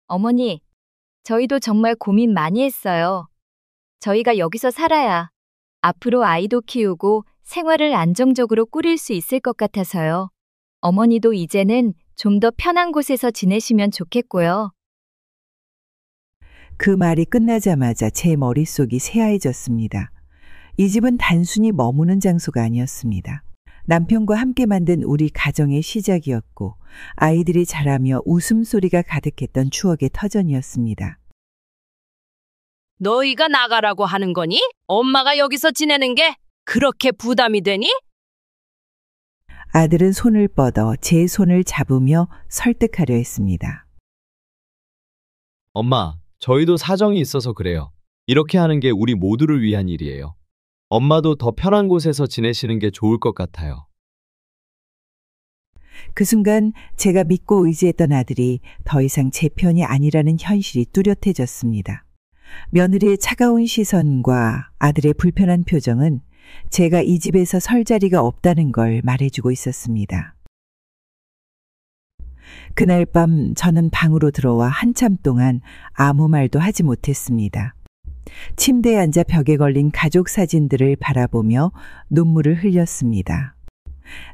어머니, 저희도 정말 고민 많이 했어요. 저희가 여기서 살아야 앞으로 아이도 키우고 생활을 안정적으로 꾸릴 수 있을 것 같아서요. 어머니도 이제는 좀 더 편한 곳에서 지내시면 좋겠고요. 그 말이 끝나자마자 제 머릿속이 새하얘졌습니다. 이 집은 단순히 머무는 장소가 아니었습니다. 남편과 함께 만든 우리 가정의 시작이었고 아이들이 자라며 웃음소리가 가득했던 추억의 터전이었습니다. 너희가 나가라고 하는 거니? 엄마가 여기서 지내는 게 그렇게 부담이 되니? 아들은 손을 뻗어 제 손을 잡으며 설득하려 했습니다. 엄마, 저희도 사정이 있어서 그래요. 이렇게 하는 게 우리 모두를 위한 일이에요. 엄마도 더 편한 곳에서 지내시는 게 좋을 것 같아요. 그 순간 제가 믿고 의지했던 아들이 더 이상 제 편이 아니라는 현실이 뚜렷해졌습니다. 며느리의 차가운 시선과 아들의 불편한 표정은 제가 이 집에서 설 자리가 없다는 걸 말해주고 있었습니다. 그날 밤 저는 방으로 들어와 한참 동안 아무 말도 하지 못했습니다. 침대에 앉아 벽에 걸린 가족 사진들을 바라보며 눈물을 흘렸습니다.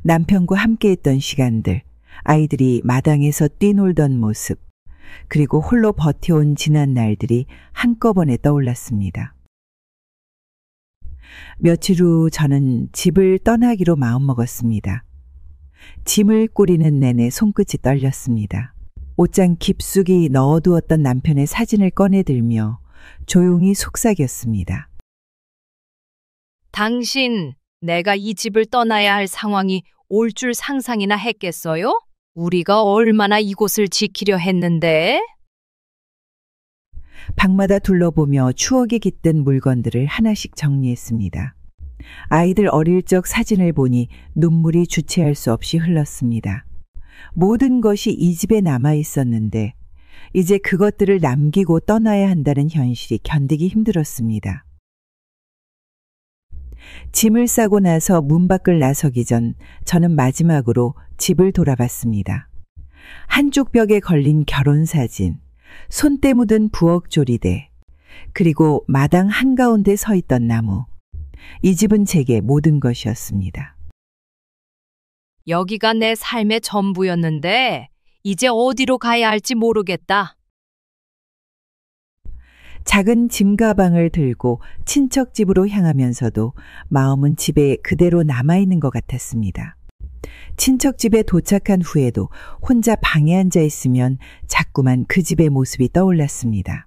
남편과 함께했던 시간들, 아이들이 마당에서 뛰놀던 모습, 그리고 홀로 버텨온 지난 날들이 한꺼번에 떠올랐습니다. 며칠 후 저는 집을 떠나기로 마음먹었습니다. 짐을 꾸리는 내내 손끝이 떨렸습니다. 옷장 깊숙이 넣어두었던 남편의 사진을 꺼내들며 조용히 속삭였습니다. 당신, 내가 이 집을 떠나야 할 상황이 올 줄 상상이나 했겠어요? 우리가 얼마나 이곳을 지키려 했는데? 방마다 둘러보며 추억에 깃든 물건들을 하나씩 정리했습니다. 아이들 어릴 적 사진을 보니 눈물이 주체할 수 없이 흘렀습니다. 모든 것이 이 집에 남아 있었는데 이제 그것들을 남기고 떠나야 한다는 현실이 견디기 힘들었습니다. 짐을 싸고 나서 문 밖을 나서기 전 저는 마지막으로 집을 돌아봤습니다. 한쪽 벽에 걸린 결혼사진, 손때 묻은 부엌 조리대, 그리고 마당 한가운데 서 있던 나무. 이 집은 제게 모든 것이었습니다. 여기가 내 삶의 전부였는데 이제 어디로 가야 할지 모르겠다. 작은 짐 가방을 들고 친척 집으로 향하면서도 마음은 집에 그대로 남아있는 것 같았습니다. 친척 집에 도착한 후에도 혼자 방에 앉아 있으면 자꾸만 그 집의 모습이 떠올랐습니다.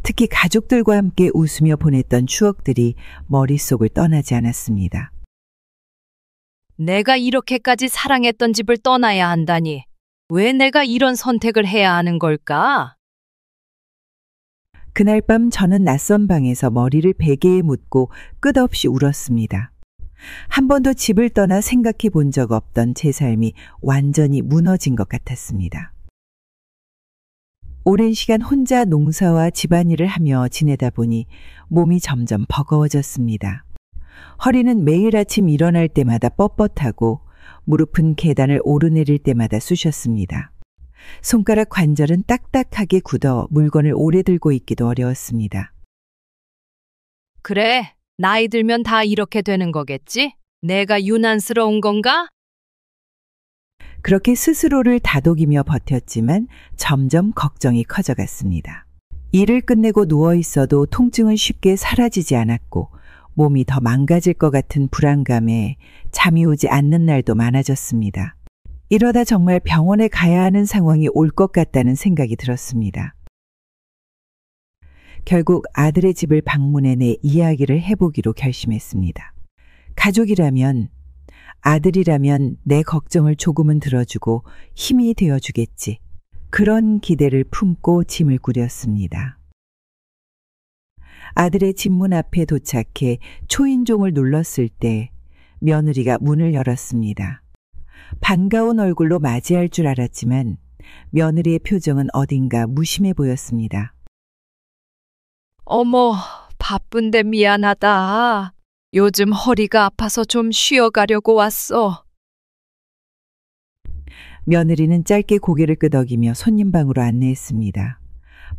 특히 가족들과 함께 웃으며 보냈던 추억들이 머릿속을 떠나지 않았습니다. 내가 이렇게까지 사랑했던 집을 떠나야 한다니. 왜 내가 이런 선택을 해야 하는 걸까? 그날 밤 저는 낯선 방에서 머리를 베개에 묻고 끝없이 울었습니다. 한 번도 집을 떠나 생각해 본 적 없던 제 삶이 완전히 무너진 것 같았습니다. 오랜 시간 혼자 농사와 집안일을 하며 지내다 보니 몸이 점점 버거워졌습니다. 허리는 매일 아침 일어날 때마다 뻣뻣하고 무릎은 계단을 오르내릴 때마다 쑤셨습니다. 손가락 관절은 딱딱하게 굳어 물건을 오래 들고 있기도 어려웠습니다. 그래, 나이 들면 다 이렇게 되는 거겠지? 내가 유난스러운 건가? 그렇게 스스로를 다독이며 버텼지만 점점 걱정이 커져갔습니다. 일을 끝내고 누워 있어도 통증은 쉽게 사라지지 않았고 몸이 더 망가질 것 같은 불안감에 잠이 오지 않는 날도 많아졌습니다. 이러다 정말 병원에 가야 하는 상황이 올 것 같다는 생각이 들었습니다. 결국 아들의 집을 방문해 내 이야기를 해보기로 결심했습니다. 가족이라면, 아들이라면 내 걱정을 조금은 들어주고 힘이 되어주겠지. 그런 기대를 품고 짐을 꾸렸습니다. 아들의 집문 앞에 도착해 초인종을 눌렀을 때 며느리가 문을 열었습니다. 반가운 얼굴로 맞이할 줄 알았지만 며느리의 표정은 어딘가 무심해 보였습니다. 어머, 바쁜데 미안하다. 요즘 허리가 아파서 좀 쉬어가려고 왔어. 며느리는 짧게 고개를 끄덕이며 손님 방으로 안내했습니다.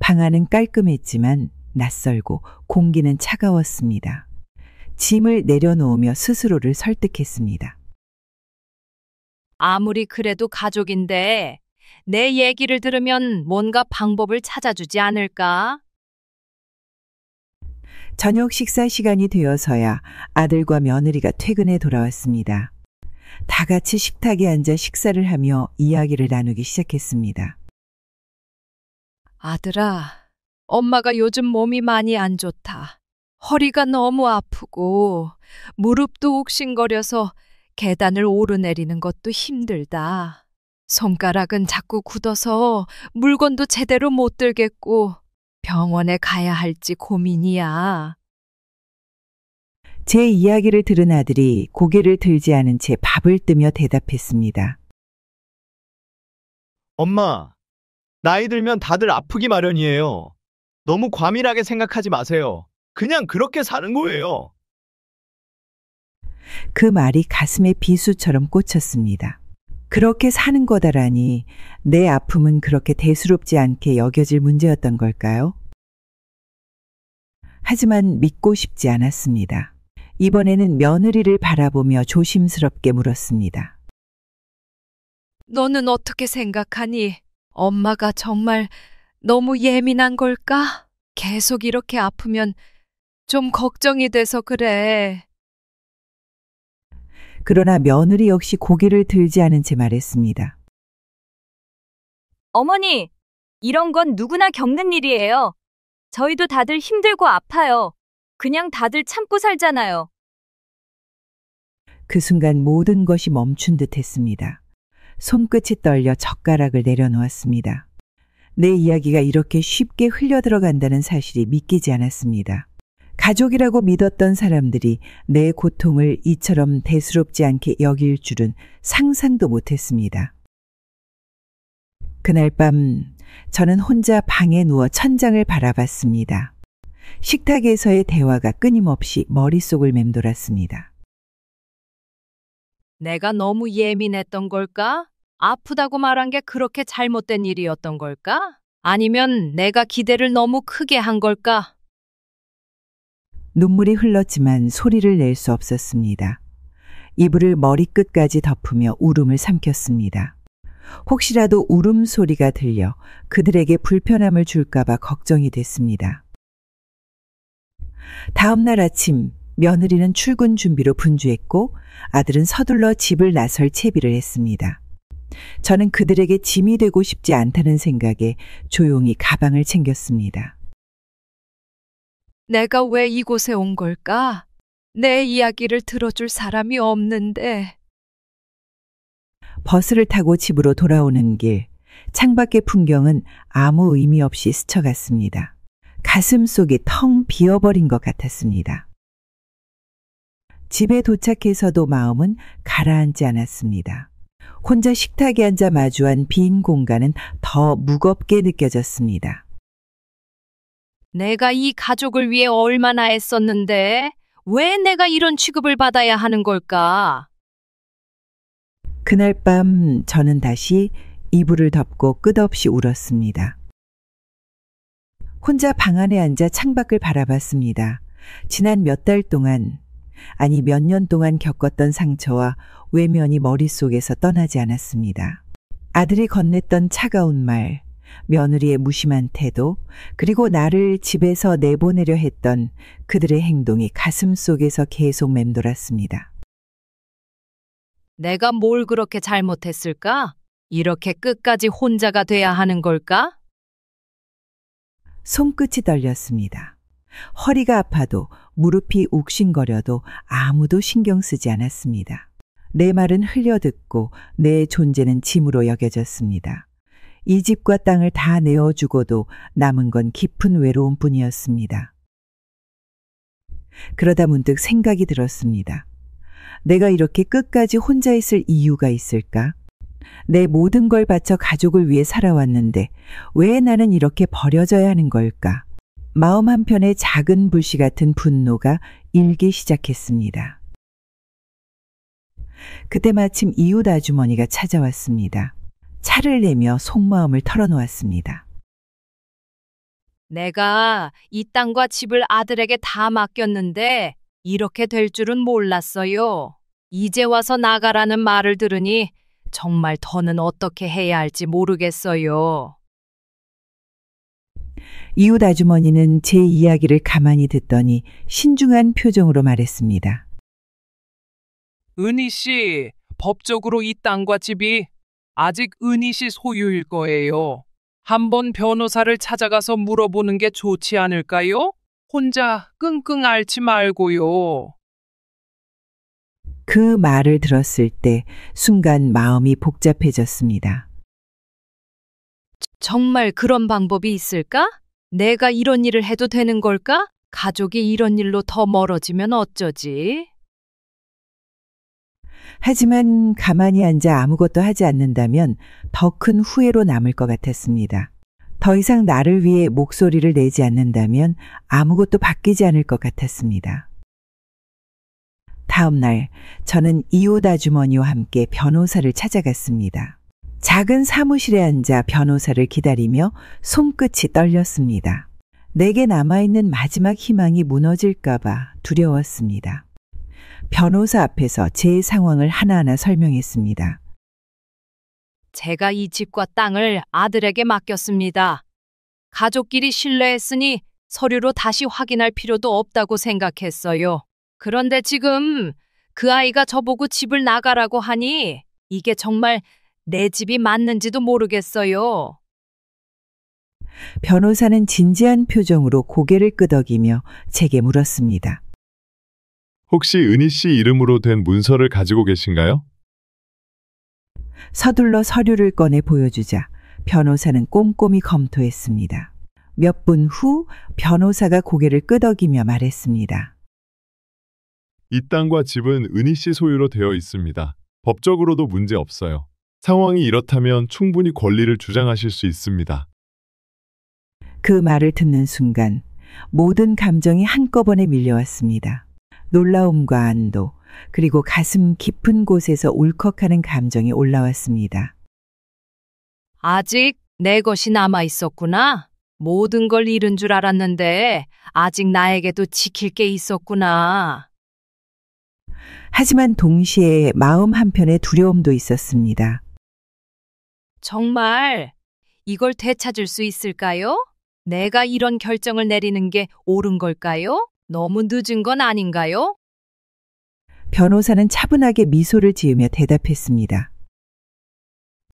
방 안은 깔끔했지만 낯설고 공기는 차가웠습니다. 짐을 내려놓으며 스스로를 설득했습니다. 아무리 그래도 가족인데 내 얘기를 들으면 뭔가 방법을 찾아주지 않을까? 저녁 식사 시간이 되어서야 아들과 며느리가 퇴근해 돌아왔습니다. 다 같이 식탁에 앉아 식사를 하며 이야기를 나누기 시작했습니다. 아들아, 엄마가 요즘 몸이 많이 안 좋다. 허리가 너무 아프고 무릎도 욱신거려서 계단을 오르내리는 것도 힘들다. 손가락은 자꾸 굳어서 물건도 제대로 못 들겠고 병원에 가야 할지 고민이야. 제 이야기를 들은 아들이 고개를 들지 않은 채 밥을 뜨며 대답했습니다. 엄마, 나이 들면 다들 아프기 마련이에요. 너무 과밀하게 생각하지 마세요. 그냥 그렇게 사는 거예요. 그 말이 가슴에 비수처럼 꽂혔습니다. 그렇게 사는 거다라니 내 아픔은 그렇게 대수롭지 않게 여겨질 문제였던 걸까요? 하지만 믿고 싶지 않았습니다. 이번에는 며느리를 바라보며 조심스럽게 물었습니다. 너는 어떻게 생각하니? 엄마가 정말 너무 예민한 걸까? 계속 이렇게 아프면 좀 걱정이 돼서 그래. 그러나 며느리 역시 고개를 들지 않은 채 말했습니다. 어머니, 이런 건 누구나 겪는 일이에요. 저희도 다들 힘들고 아파요. 그냥 다들 참고 살잖아요. 그 순간 모든 것이 멈춘 듯 했습니다. 손끝이 떨려 젓가락을 내려놓았습니다. 내 이야기가 이렇게 쉽게 흘려들어간다는 사실이 믿기지 않았습니다. 가족이라고 믿었던 사람들이 내 고통을 이처럼 대수롭지 않게 여길 줄은 상상도 못했습니다. 그날 밤 저는 혼자 방에 누워 천장을 바라봤습니다. 식탁에서의 대화가 끊임없이 머릿속을 맴돌았습니다. 내가 너무 예민했던 걸까? 아프다고 말한 게 그렇게 잘못된 일이었던 걸까? 아니면 내가 기대를 너무 크게 한 걸까? 눈물이 흘렀지만 소리를 낼 수 없었습니다. 이불을 머리끝까지 덮으며 울음을 삼켰습니다. 혹시라도 울음소리가 들려 그들에게 불편함을 줄까봐 걱정이 됐습니다. 다음 날 아침 며느리는 출근 준비로 분주했고 아들은 서둘러 집을 나설 채비를 했습니다. 저는 그들에게 짐이 되고 싶지 않다는 생각에 조용히 가방을 챙겼습니다. 내가 왜 이곳에 온 걸까? 내 이야기를 들어줄 사람이 없는데. 버스를 타고 집으로 돌아오는 길, 창밖의 풍경은 아무 의미 없이 스쳐갔습니다. 가슴 속이 텅 비어버린 것 같았습니다. 집에 도착해서도 마음은 가라앉지 않았습니다. 혼자 식탁에 앉아 마주한 빈 공간은 더 무겁게 느껴졌습니다. 내가 이 가족을 위해 얼마나 애썼는데 왜 내가 이런 취급을 받아야 하는 걸까? 그날 밤 저는 다시 이불을 덮고 끝없이 울었습니다. 혼자 방 안에 앉아 창밖을 바라봤습니다. 지난 몇 달 동안, 아니 몇 년 동안 겪었던 상처와 외면이 머릿속에서 떠나지 않았습니다. 아들이 건넸던 차가운 말, 며느리의 무심한 태도, 그리고 나를 집에서 내보내려 했던 그들의 행동이 가슴 속에서 계속 맴돌았습니다. 내가 뭘 그렇게 잘못했을까? 이렇게 끝까지 혼자가 돼야 하는 걸까? 손끝이 떨렸습니다. 허리가 아파도 무릎이 욱신거려도 아무도 신경 쓰지 않았습니다. 내 말은 흘려듣고 내 존재는 짐으로 여겨졌습니다. 이 집과 땅을 다 내어주고도 남은 건 깊은 외로움뿐이었습니다. 그러다 문득 생각이 들었습니다. 내가 이렇게 끝까지 혼자 있을 이유가 있을까? 내 모든 걸 바쳐 가족을 위해 살아왔는데 왜 나는 이렇게 버려져야 하는 걸까? 마음 한편에 작은 불씨 같은 분노가 일기 시작했습니다. 그때 마침 이웃 아주머니가 찾아왔습니다. 차를 내며 속마음을 털어놓았습니다. 내가 이 땅과 집을 아들에게 다 맡겼는데 이렇게 될 줄은 몰랐어요. 이제 와서 나가라는 말을 들으니 정말 더는 어떻게 해야 할지 모르겠어요. 이웃 아주머니는 제 이야기를 가만히 듣더니 신중한 표정으로 말했습니다. 은희 씨, 법적으로 이 땅과 집이 아직 은희 씨 소유일 거예요. 한번 변호사를 찾아가서 물어보는 게 좋지 않을까요? 혼자 끙끙 앓지 말고요. 그 말을 들었을 때 순간 마음이 복잡해졌습니다. 정말 그런 방법이 있을까? 내가 이런 일을 해도 되는 걸까? 가족이 이런 일로 더 멀어지면 어쩌지? 하지만 가만히 앉아 아무것도 하지 않는다면 더 큰 후회로 남을 것 같았습니다. 더 이상 나를 위해 목소리를 내지 않는다면 아무것도 바뀌지 않을 것 같았습니다. 다음 날 저는 이웃 아주머니와 함께 변호사를 찾아갔습니다. 작은 사무실에 앉아 변호사를 기다리며 손끝이 떨렸습니다. 내게 남아있는 마지막 희망이 무너질까 봐 두려웠습니다. 변호사 앞에서 제 상황을 하나하나 설명했습니다. 제가 이 집과 땅을 아들에게 맡겼습니다. 가족끼리 신뢰했으니 서류로 다시 확인할 필요도 없다고 생각했어요. 그런데 지금 그 아이가 저보고 집을 나가라고 하니 이게 정말 내 집이 맞는지도 모르겠어요. 변호사는 진지한 표정으로 고개를 끄덕이며 제게 물었습니다. 혹시 은희 씨 이름으로 된 문서를 가지고 계신가요? 서둘러 서류를 꺼내 보여주자 변호사는 꼼꼼히 검토했습니다. 몇 분 후 변호사가 고개를 끄덕이며 말했습니다. 이 땅과 집은 은희 씨 소유로 되어 있습니다. 법적으로도 문제 없어요. 상황이 이렇다면 충분히 권리를 주장하실 수 있습니다. 그 말을 듣는 순간 모든 감정이 한꺼번에 밀려왔습니다. 놀라움과 안도, 그리고 가슴 깊은 곳에서 울컥하는 감정이 올라왔습니다. 아직 내 것이 남아 있었구나. 모든 걸 잃은 줄 알았는데 아직 나에게도 지킬 게 있었구나. 하지만 동시에 마음 한편에 두려움도 있었습니다. 정말 이걸 되찾을 수 있을까요? 내가 이런 결정을 내리는 게 옳은 걸까요? 너무 늦은 건 아닌가요? 변호사는 차분하게 미소를 지으며 대답했습니다.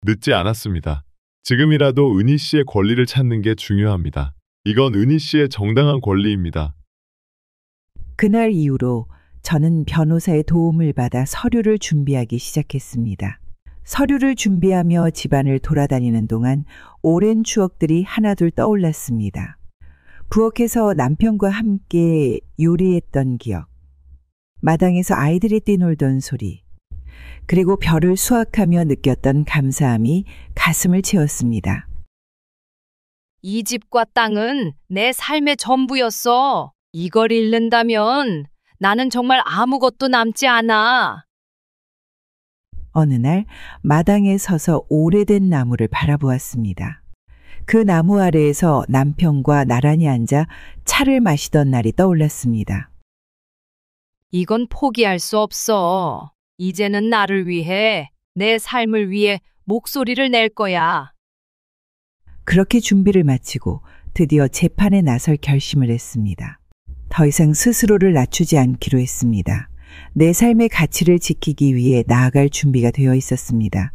늦지 않았습니다. 지금이라도 은희 씨의 권리를 찾는 게 중요합니다. 이건 은희 씨의 정당한 권리입니다. 그날 이후로 저는 변호사의 도움을 받아 서류를 준비하기 시작했습니다. 서류를 준비하며 집안을 돌아다니는 동안 오랜 추억들이 하나둘 떠올랐습니다. 부엌에서 남편과 함께 요리했던 기억, 마당에서 아이들이 뛰놀던 소리, 그리고 별을 수확하며 느꼈던 감사함이 가슴을 채웠습니다. 이 집과 땅은 내 삶의 전부였어. 이걸 잃는다면 나는 정말 아무것도 남지 않아. 어느 날 마당에 서서 오래된 나무를 바라보았습니다. 그 나무 아래에서 남편과 나란히 앉아 차를 마시던 날이 떠올랐습니다. 이건 포기할 수 없어. 이제는 나를 위해, 내 삶을 위해 목소리를 낼 거야. 그렇게 준비를 마치고 드디어 재판에 나설 결심을 했습니다. 더 이상 스스로를 낮추지 않기로 했습니다. 내 삶의 가치를 지키기 위해 나아갈 준비가 되어 있었습니다.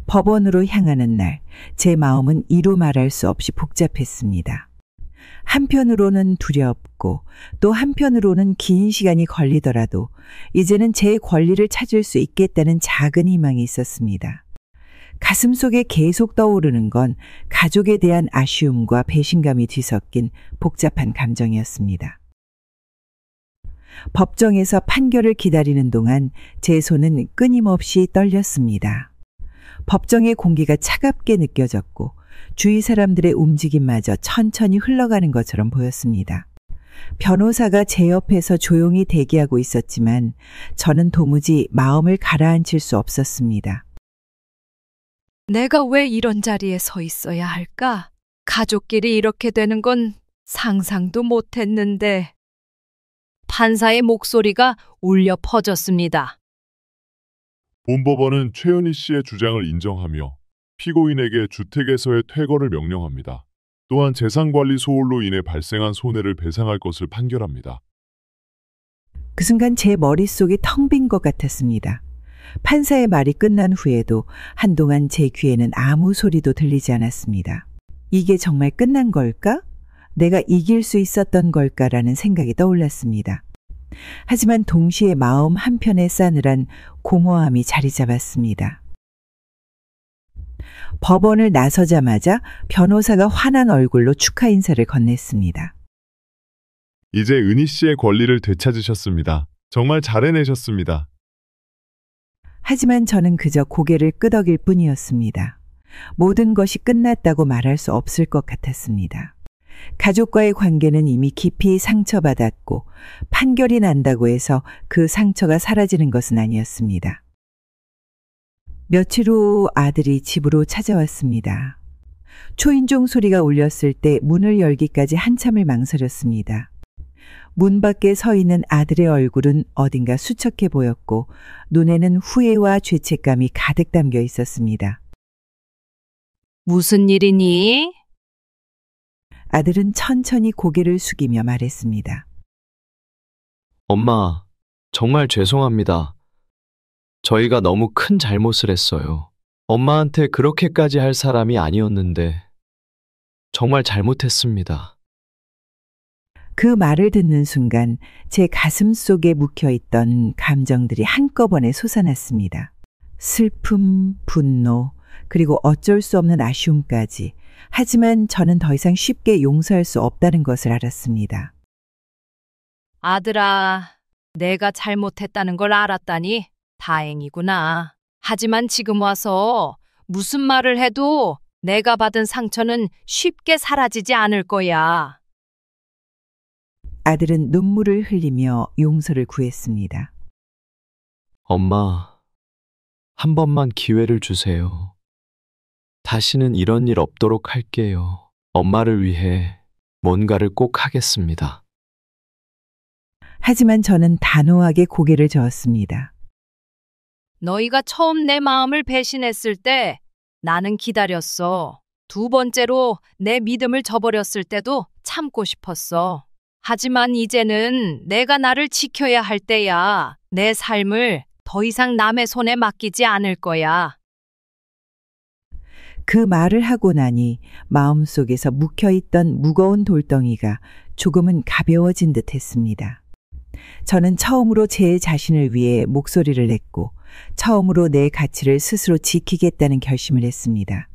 법원으로 향하는 날, 제 마음은 이루 말할 수 없이 복잡했습니다. 한편으로는 두렵고 또 한편으로는 긴 시간이 걸리더라도 이제는 제 권리를 찾을 수 있겠다는 작은 희망이 있었습니다. 가슴속에 계속 떠오르는 건 가족에 대한 아쉬움과 배신감이 뒤섞인 복잡한 감정이었습니다. 법정에서 판결을 기다리는 동안 제 손은 끊임없이 떨렸습니다. 법정의 공기가 차갑게 느껴졌고 주위 사람들의 움직임마저 천천히 흘러가는 것처럼 보였습니다. 변호사가 제 옆에서 조용히 대기하고 있었지만 저는 도무지 마음을 가라앉힐 수 없었습니다. 내가 왜 이런 자리에 서 있어야 할까? 가족끼리 이렇게 되는 건 상상도 못했는데. 판사의 목소리가 울려 퍼졌습니다. 본법원은 최은희 씨의 주장을 인정하며 피고인에게 주택에서의 퇴거를 명령합니다. 또한 재산관리 소홀로 인해 발생한 손해를 배상할 것을 판결합니다. 그 순간 제 머릿속이 텅 빈 것 같았습니다. 판사의 말이 끝난 후에도 한동안 제 귀에는 아무 소리도 들리지 않았습니다. 이게 정말 끝난 걸까? 내가 이길 수 있었던 걸까라는 생각이 떠올랐습니다. 하지만 동시에 마음 한편에 싸늘한 공허함이 자리 잡았습니다. 법원을 나서자마자 변호사가 환한 얼굴로 축하 인사를 건넸습니다. 이제 은희 씨의 권리를 되찾으셨습니다. 정말 잘 해내셨습니다. 하지만 저는 그저 고개를 끄덕일 뿐이었습니다. 모든 것이 끝났다고 말할 수 없을 것 같았습니다. 가족과의 관계는 이미 깊이 상처받았고 판결이 난다고 해서 그 상처가 사라지는 것은 아니었습니다. 며칠 후 아들이 집으로 찾아왔습니다. 초인종 소리가 울렸을 때 문을 열기까지 한참을 망설였습니다. 문 밖에 서 있는 아들의 얼굴은 어딘가 수척해 보였고 눈에는 후회와 죄책감이 가득 담겨 있었습니다. 무슨 일이니? 아들은 천천히 고개를 숙이며 말했습니다. 엄마, 정말 죄송합니다. 저희가 너무 큰 잘못을 했어요. 엄마한테 그렇게까지 할 사람이 아니었는데, 정말 잘못했습니다. 그 말을 듣는 순간 제 가슴 속에 묵혀있던 감정들이 한꺼번에 솟아났습니다. 슬픔, 분노, 그리고 어쩔 수 없는 아쉬움까지. 하지만 저는 더 이상 쉽게 용서할 수 없다는 것을 알았습니다. 아들아, 내가 잘못했다는 걸 알았다니 다행이구나. 하지만 지금 와서 무슨 말을 해도 내가 받은 상처는 쉽게 사라지지 않을 거야. 아들은 눈물을 흘리며 용서를 구했습니다. 엄마, 한 번만 기회를 주세요. 다시는 이런 일 없도록 할게요. 엄마를 위해 뭔가를 꼭 하겠습니다. 하지만 저는 단호하게 고개를 저었습니다. 너희가 처음 내 마음을 배신했을 때 나는 기다렸어. 두 번째로 내 믿음을 저버렸을 때도 참고 싶었어. 하지만 이제는 내가 나를 지켜야 할 때야. 내 삶을 더 이상 남의 손에 맡기지 않을 거야. 그 말을 하고 나니 마음속에서 묵혀있던 무거운 돌덩이가 조금은 가벼워진 듯 했습니다. 저는 처음으로 제 자신을 위해 목소리를 냈고 처음으로 내 가치를 스스로 지키겠다는 결심을 했습니다.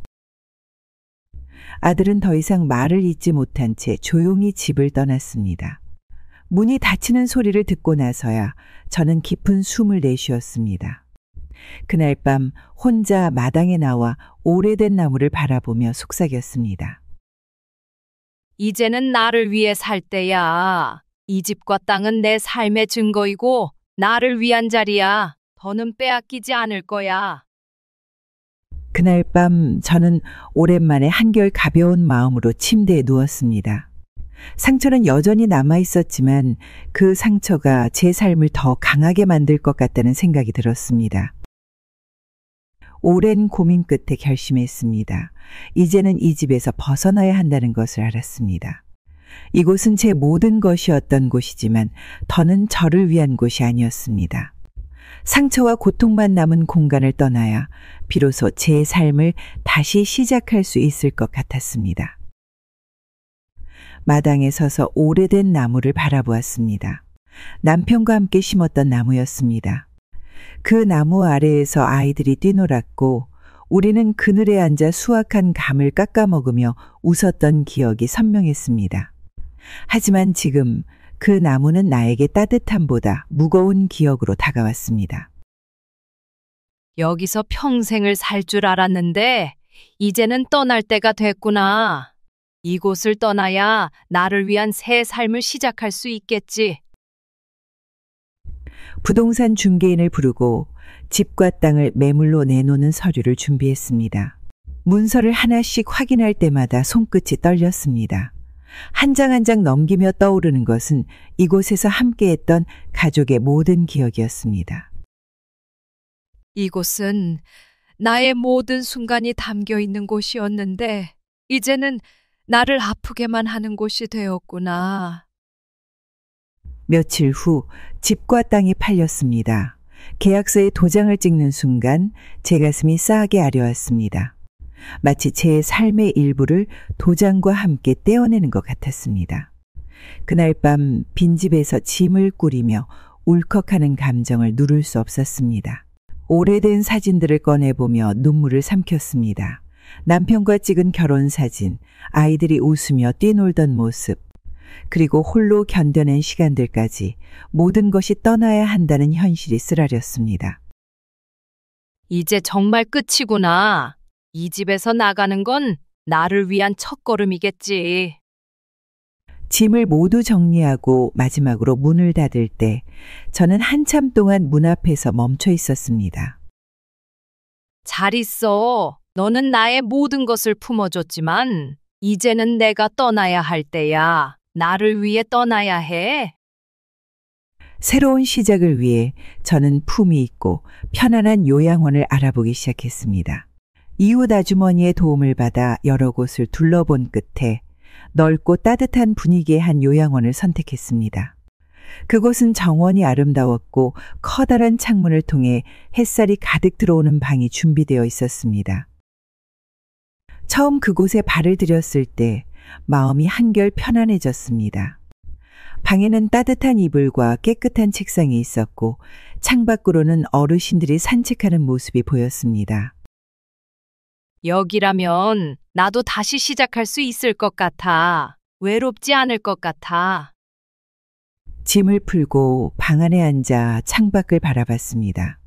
아들은 더 이상 말을 잇지 못한 채 조용히 집을 떠났습니다. 문이 닫히는 소리를 듣고 나서야 저는 깊은 숨을 내쉬었습니다. 그날 밤 혼자 마당에 나와 오래된 나무를 바라보며 속삭였습니다. 이제는 나를 위해 살 때야. 이 집과 땅은 내 삶의 증거이고 나를 위한 자리야. 더는 빼앗기지 않을 거야. 그날 밤 저는 오랜만에 한결 가벼운 마음으로 침대에 누웠습니다. 상처는 여전히 남아 있었지만 그 상처가 제 삶을 더 강하게 만들 것 같다는 생각이 들었습니다. 오랜 고민 끝에 결심했습니다. 이제는 이 집에서 벗어나야 한다는 것을 알았습니다. 이곳은 제 모든 것이었던 곳이지만 더는 저를 위한 곳이 아니었습니다. 상처와 고통만 남은 공간을 떠나야 비로소 제 삶을 다시 시작할 수 있을 것 같았습니다. 마당에 서서 오래된 나무를 바라보았습니다. 남편과 함께 심었던 나무였습니다. 그 나무 아래에서 아이들이 뛰놀았고 우리는 그늘에 앉아 수확한 감을 깎아 먹으며 웃었던 기억이 선명했습니다. 하지만 지금 그 나무는 나에게 따뜻함보다 무거운 기억으로 다가왔습니다. 여기서 평생을 살 줄 알았는데 이제는 떠날 때가 됐구나. 이곳을 떠나야 나를 위한 새 삶을 시작할 수 있겠지. 부동산 중개인을 부르고 집과 땅을 매물로 내놓는 서류를 준비했습니다. 문서를 하나씩 확인할 때마다 손끝이 떨렸습니다. 한 장 한 장 넘기며 떠오르는 것은 이곳에서 함께했던 가족의 모든 기억이었습니다. 이곳은 나의 모든 순간이 담겨 있는 곳이었는데 이제는 나를 아프게만 하는 곳이 되었구나. 며칠 후 집과 땅이 팔렸습니다. 계약서에 도장을 찍는 순간 제 가슴이 싸하게 아려왔습니다. 마치 제 삶의 일부를 도장과 함께 떼어내는 것 같았습니다. 그날 밤 빈집에서 짐을 꾸리며 울컥하는 감정을 누를 수 없었습니다. 오래된 사진들을 꺼내보며 눈물을 삼켰습니다. 남편과 찍은 결혼 사진, 아이들이 웃으며 뛰놀던 모습, 그리고 홀로 견뎌낸 시간들까지 모든 것이 떠나야 한다는 현실이 쓰라렸습니다. 이제 정말 끝이구나. 이 집에서 나가는 건 나를 위한 첫걸음이겠지. 짐을 모두 정리하고 마지막으로 문을 닫을 때 저는 한참 동안 문 앞에서 멈춰 있었습니다. 잘 있어. 너는 나의 모든 것을 품어줬지만 이제는 내가 떠나야 할 때야. 나를 위해 떠나야 해. 새로운 시작을 위해 저는 품위 있고 편안한 요양원을 알아보기 시작했습니다. 이웃 아주머니의 도움을 받아 여러 곳을 둘러본 끝에 넓고 따뜻한 분위기의 한 요양원을 선택했습니다. 그곳은 정원이 아름다웠고 커다란 창문을 통해 햇살이 가득 들어오는 방이 준비되어 있었습니다. 처음 그곳에 발을 들였을 때 마음이 한결 편안해졌습니다. 방에는 따뜻한 이불과 깨끗한 책상이 있었고 창밖으로는 어르신들이 산책하는 모습이 보였습니다. 여기라면 나도 다시 시작할 수 있을 것 같아. 외롭지 않을 것 같아. 짐을 풀고 방 안에 앉아 창밖을 바라봤습니다.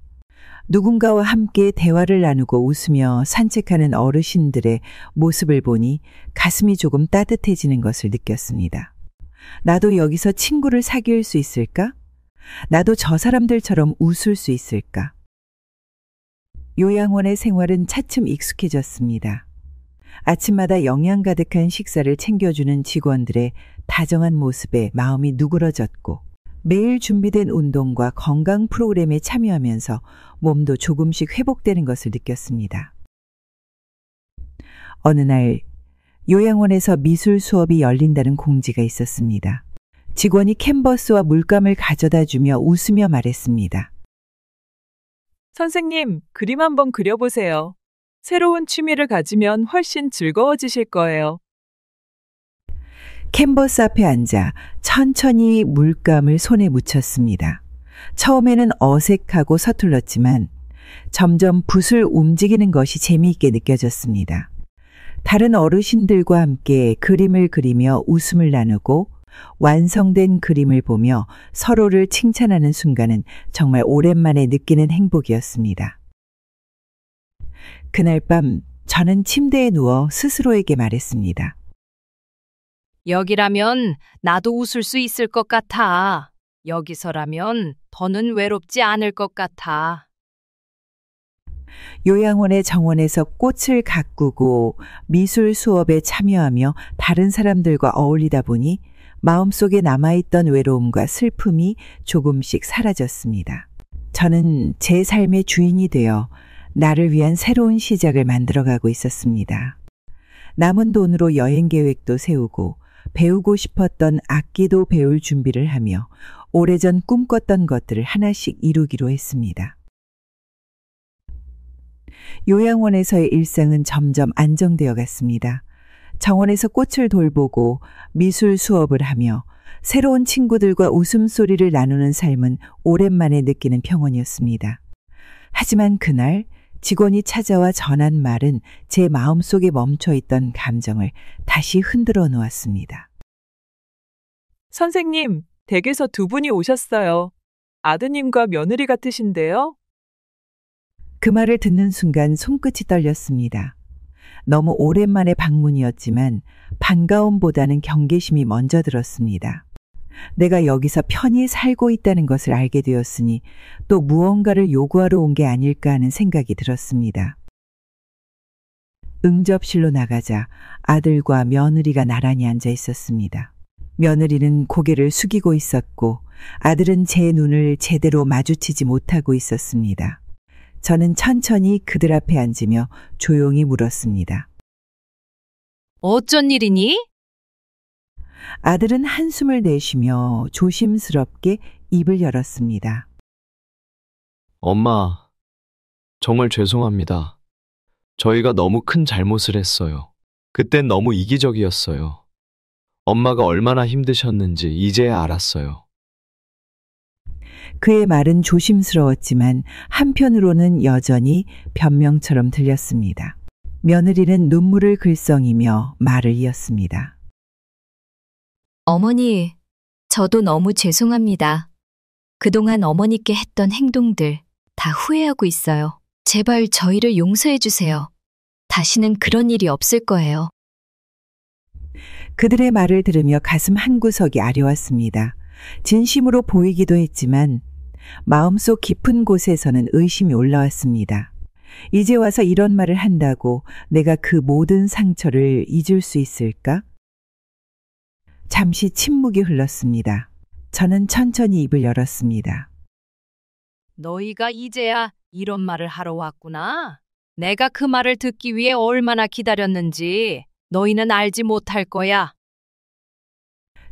누군가와 함께 대화를 나누고 웃으며 산책하는 어르신들의 모습을 보니 가슴이 조금 따뜻해지는 것을 느꼈습니다. 나도 여기서 친구를 사귈 수 있을까? 나도 저 사람들처럼 웃을 수 있을까? 요양원의 생활은 차츰 익숙해졌습니다. 아침마다 영양 가득한 식사를 챙겨주는 직원들의 다정한 모습에 마음이 누그러졌고 매일 준비된 운동과 건강 프로그램에 참여하면서 몸도 조금씩 회복되는 것을 느꼈습니다. 어느 날 요양원에서 미술 수업이 열린다는 공지가 있었습니다. 직원이 캔버스와 물감을 가져다 주며 웃으며 말했습니다. 선생님, 그림 한번 그려보세요. 새로운 취미를 가지면 훨씬 즐거워지실 거예요. 캔버스 앞에 앉아 천천히 물감을 손에 묻혔습니다. 처음에는 어색하고 서툴렀지만 점점 붓을 움직이는 것이 재미있게 느껴졌습니다. 다른 어르신들과 함께 그림을 그리며 웃음을 나누고 완성된 그림을 보며 서로를 칭찬하는 순간은 정말 오랜만에 느끼는 행복이었습니다. 그날 밤 저는 침대에 누워 스스로에게 말했습니다. 여기라면 나도 웃을 수 있을 것 같아. 여기서라면 더는 외롭지 않을 것 같아. 요양원의 정원에서 꽃을 가꾸고 미술 수업에 참여하며 다른 사람들과 어울리다 보니 마음속에 남아있던 외로움과 슬픔이 조금씩 사라졌습니다. 저는 제 삶의 주인이 되어 나를 위한 새로운 시작을 만들어가고 있었습니다. 남은 돈으로 여행 계획도 세우고 배우고 싶었던 악기도 배울 준비를 하며 오래전 꿈꿨던 것들을 하나씩 이루기로 했습니다. 요양원에서의 일상은 점점 안정되어 갔습니다. 정원에서 꽃을 돌보고 미술 수업을 하며 새로운 친구들과 웃음소리를 나누는 삶은 오랜만에 느끼는 평온이었습니다. 하지만 그날 직원이 찾아와 전한 말은 제 마음속에 멈춰있던 감정을 다시 흔들어 놓았습니다. 선생님, 댁에서 두 분이 오셨어요. 아드님과 며느리 같으신데요? 그 말을 듣는 순간 손끝이 떨렸습니다. 너무 오랜만의 방문이었지만 반가움보다는 경계심이 먼저 들었습니다. 내가 여기서 편히 살고 있다는 것을 알게 되었으니 또 무언가를 요구하러 온 게 아닐까 하는 생각이 들었습니다. 응접실로 나가자 아들과 며느리가 나란히 앉아 있었습니다. 며느리는 고개를 숙이고 있었고 아들은 제 눈을 제대로 마주치지 못하고 있었습니다. 저는 천천히 그들 앞에 앉으며 조용히 물었습니다. 어쩐 일이니? 아들은 한숨을 내쉬며 조심스럽게 입을 열었습니다. 엄마, 정말 죄송합니다. 저희가 너무 큰 잘못을 했어요. 그땐 너무 이기적이었어요. 엄마가 얼마나 힘드셨는지 이제야 알았어요. 그의 말은 조심스러웠지만 한편으로는 여전히 변명처럼 들렸습니다. 며느리는 눈물을 글썽이며 말을 이었습니다. 어머니, 저도 너무 죄송합니다. 그동안 어머니께 했던 행동들 다 후회하고 있어요. 제발 저희를 용서해 주세요. 다시는 그런 일이 없을 거예요. 그들의 말을 들으며 가슴 한구석이 아려왔습니다. 진심으로 보이기도 했지만 마음속 깊은 곳에서는 의심이 올라왔습니다. 이제 와서 이런 말을 한다고 내가 그 모든 상처를 잊을 수 있을까? 잠시 침묵이 흘렀습니다. 저는 천천히 입을 열었습니다. 너희가 이제야 이런 말을 하러 왔구나. 내가 그 말을 듣기 위해 얼마나 기다렸는지 너희는 알지 못할 거야.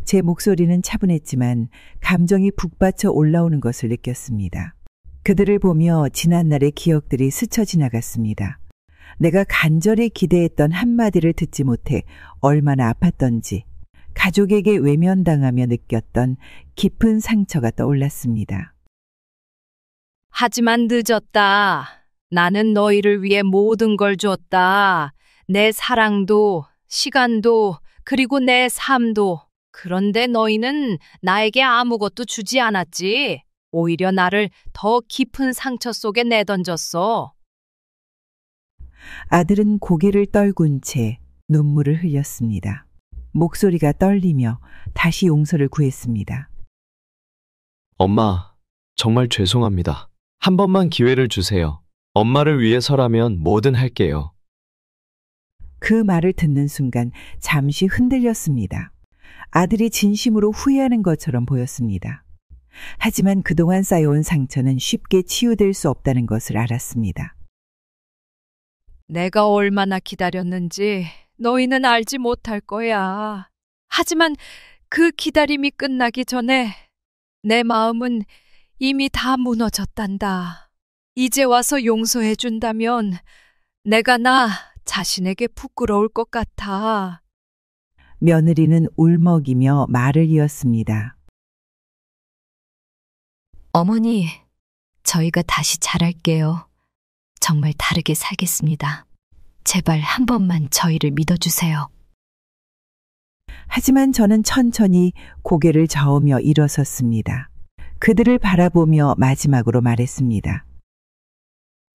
제 목소리는 차분했지만 감정이 북받쳐 올라오는 것을 느꼈습니다. 그들을 보며 지난날의 기억들이 스쳐 지나갔습니다. 내가 간절히 기대했던 한마디를 듣지 못해 얼마나 아팠던지, 가족에게 외면당하며 느꼈던 깊은 상처가 떠올랐습니다. 하지만 늦었다. 나는 너희를 위해 모든 걸 줬다. 내 사랑도, 시간도, 그리고 내 삶도. 그런데 너희는 나에게 아무것도 주지 않았지. 오히려 나를 더 깊은 상처 속에 내던졌어. 아들은 고개를 떨군 채 눈물을 흘렸습니다. 목소리가 떨리며 다시 용서를 구했습니다. 엄마, 정말 죄송합니다. 한 번만 기회를 주세요. 엄마를 위해서라면 뭐든 할게요. 그 말을 듣는 순간 잠시 흔들렸습니다. 아들이 진심으로 후회하는 것처럼 보였습니다. 하지만 그동안 쌓여온 상처는 쉽게 치유될 수 없다는 것을 알았습니다. 내가 얼마나 기다렸는지 너희는 알지 못할 거야. 하지만 그 기다림이 끝나기 전에 내 마음은 이미 다 무너졌단다. 이제 와서 용서해 준다면 내가 나 자신에게 부끄러울 것 같아. 며느리는 울먹이며 말을 이었습니다. 어머니, 저희가 다시 잘할게요. 정말 다르게 살겠습니다. 제발 한 번만 저희를 믿어주세요. 하지만 저는 천천히 고개를 저으며 일어섰습니다. 그들을 바라보며 마지막으로 말했습니다.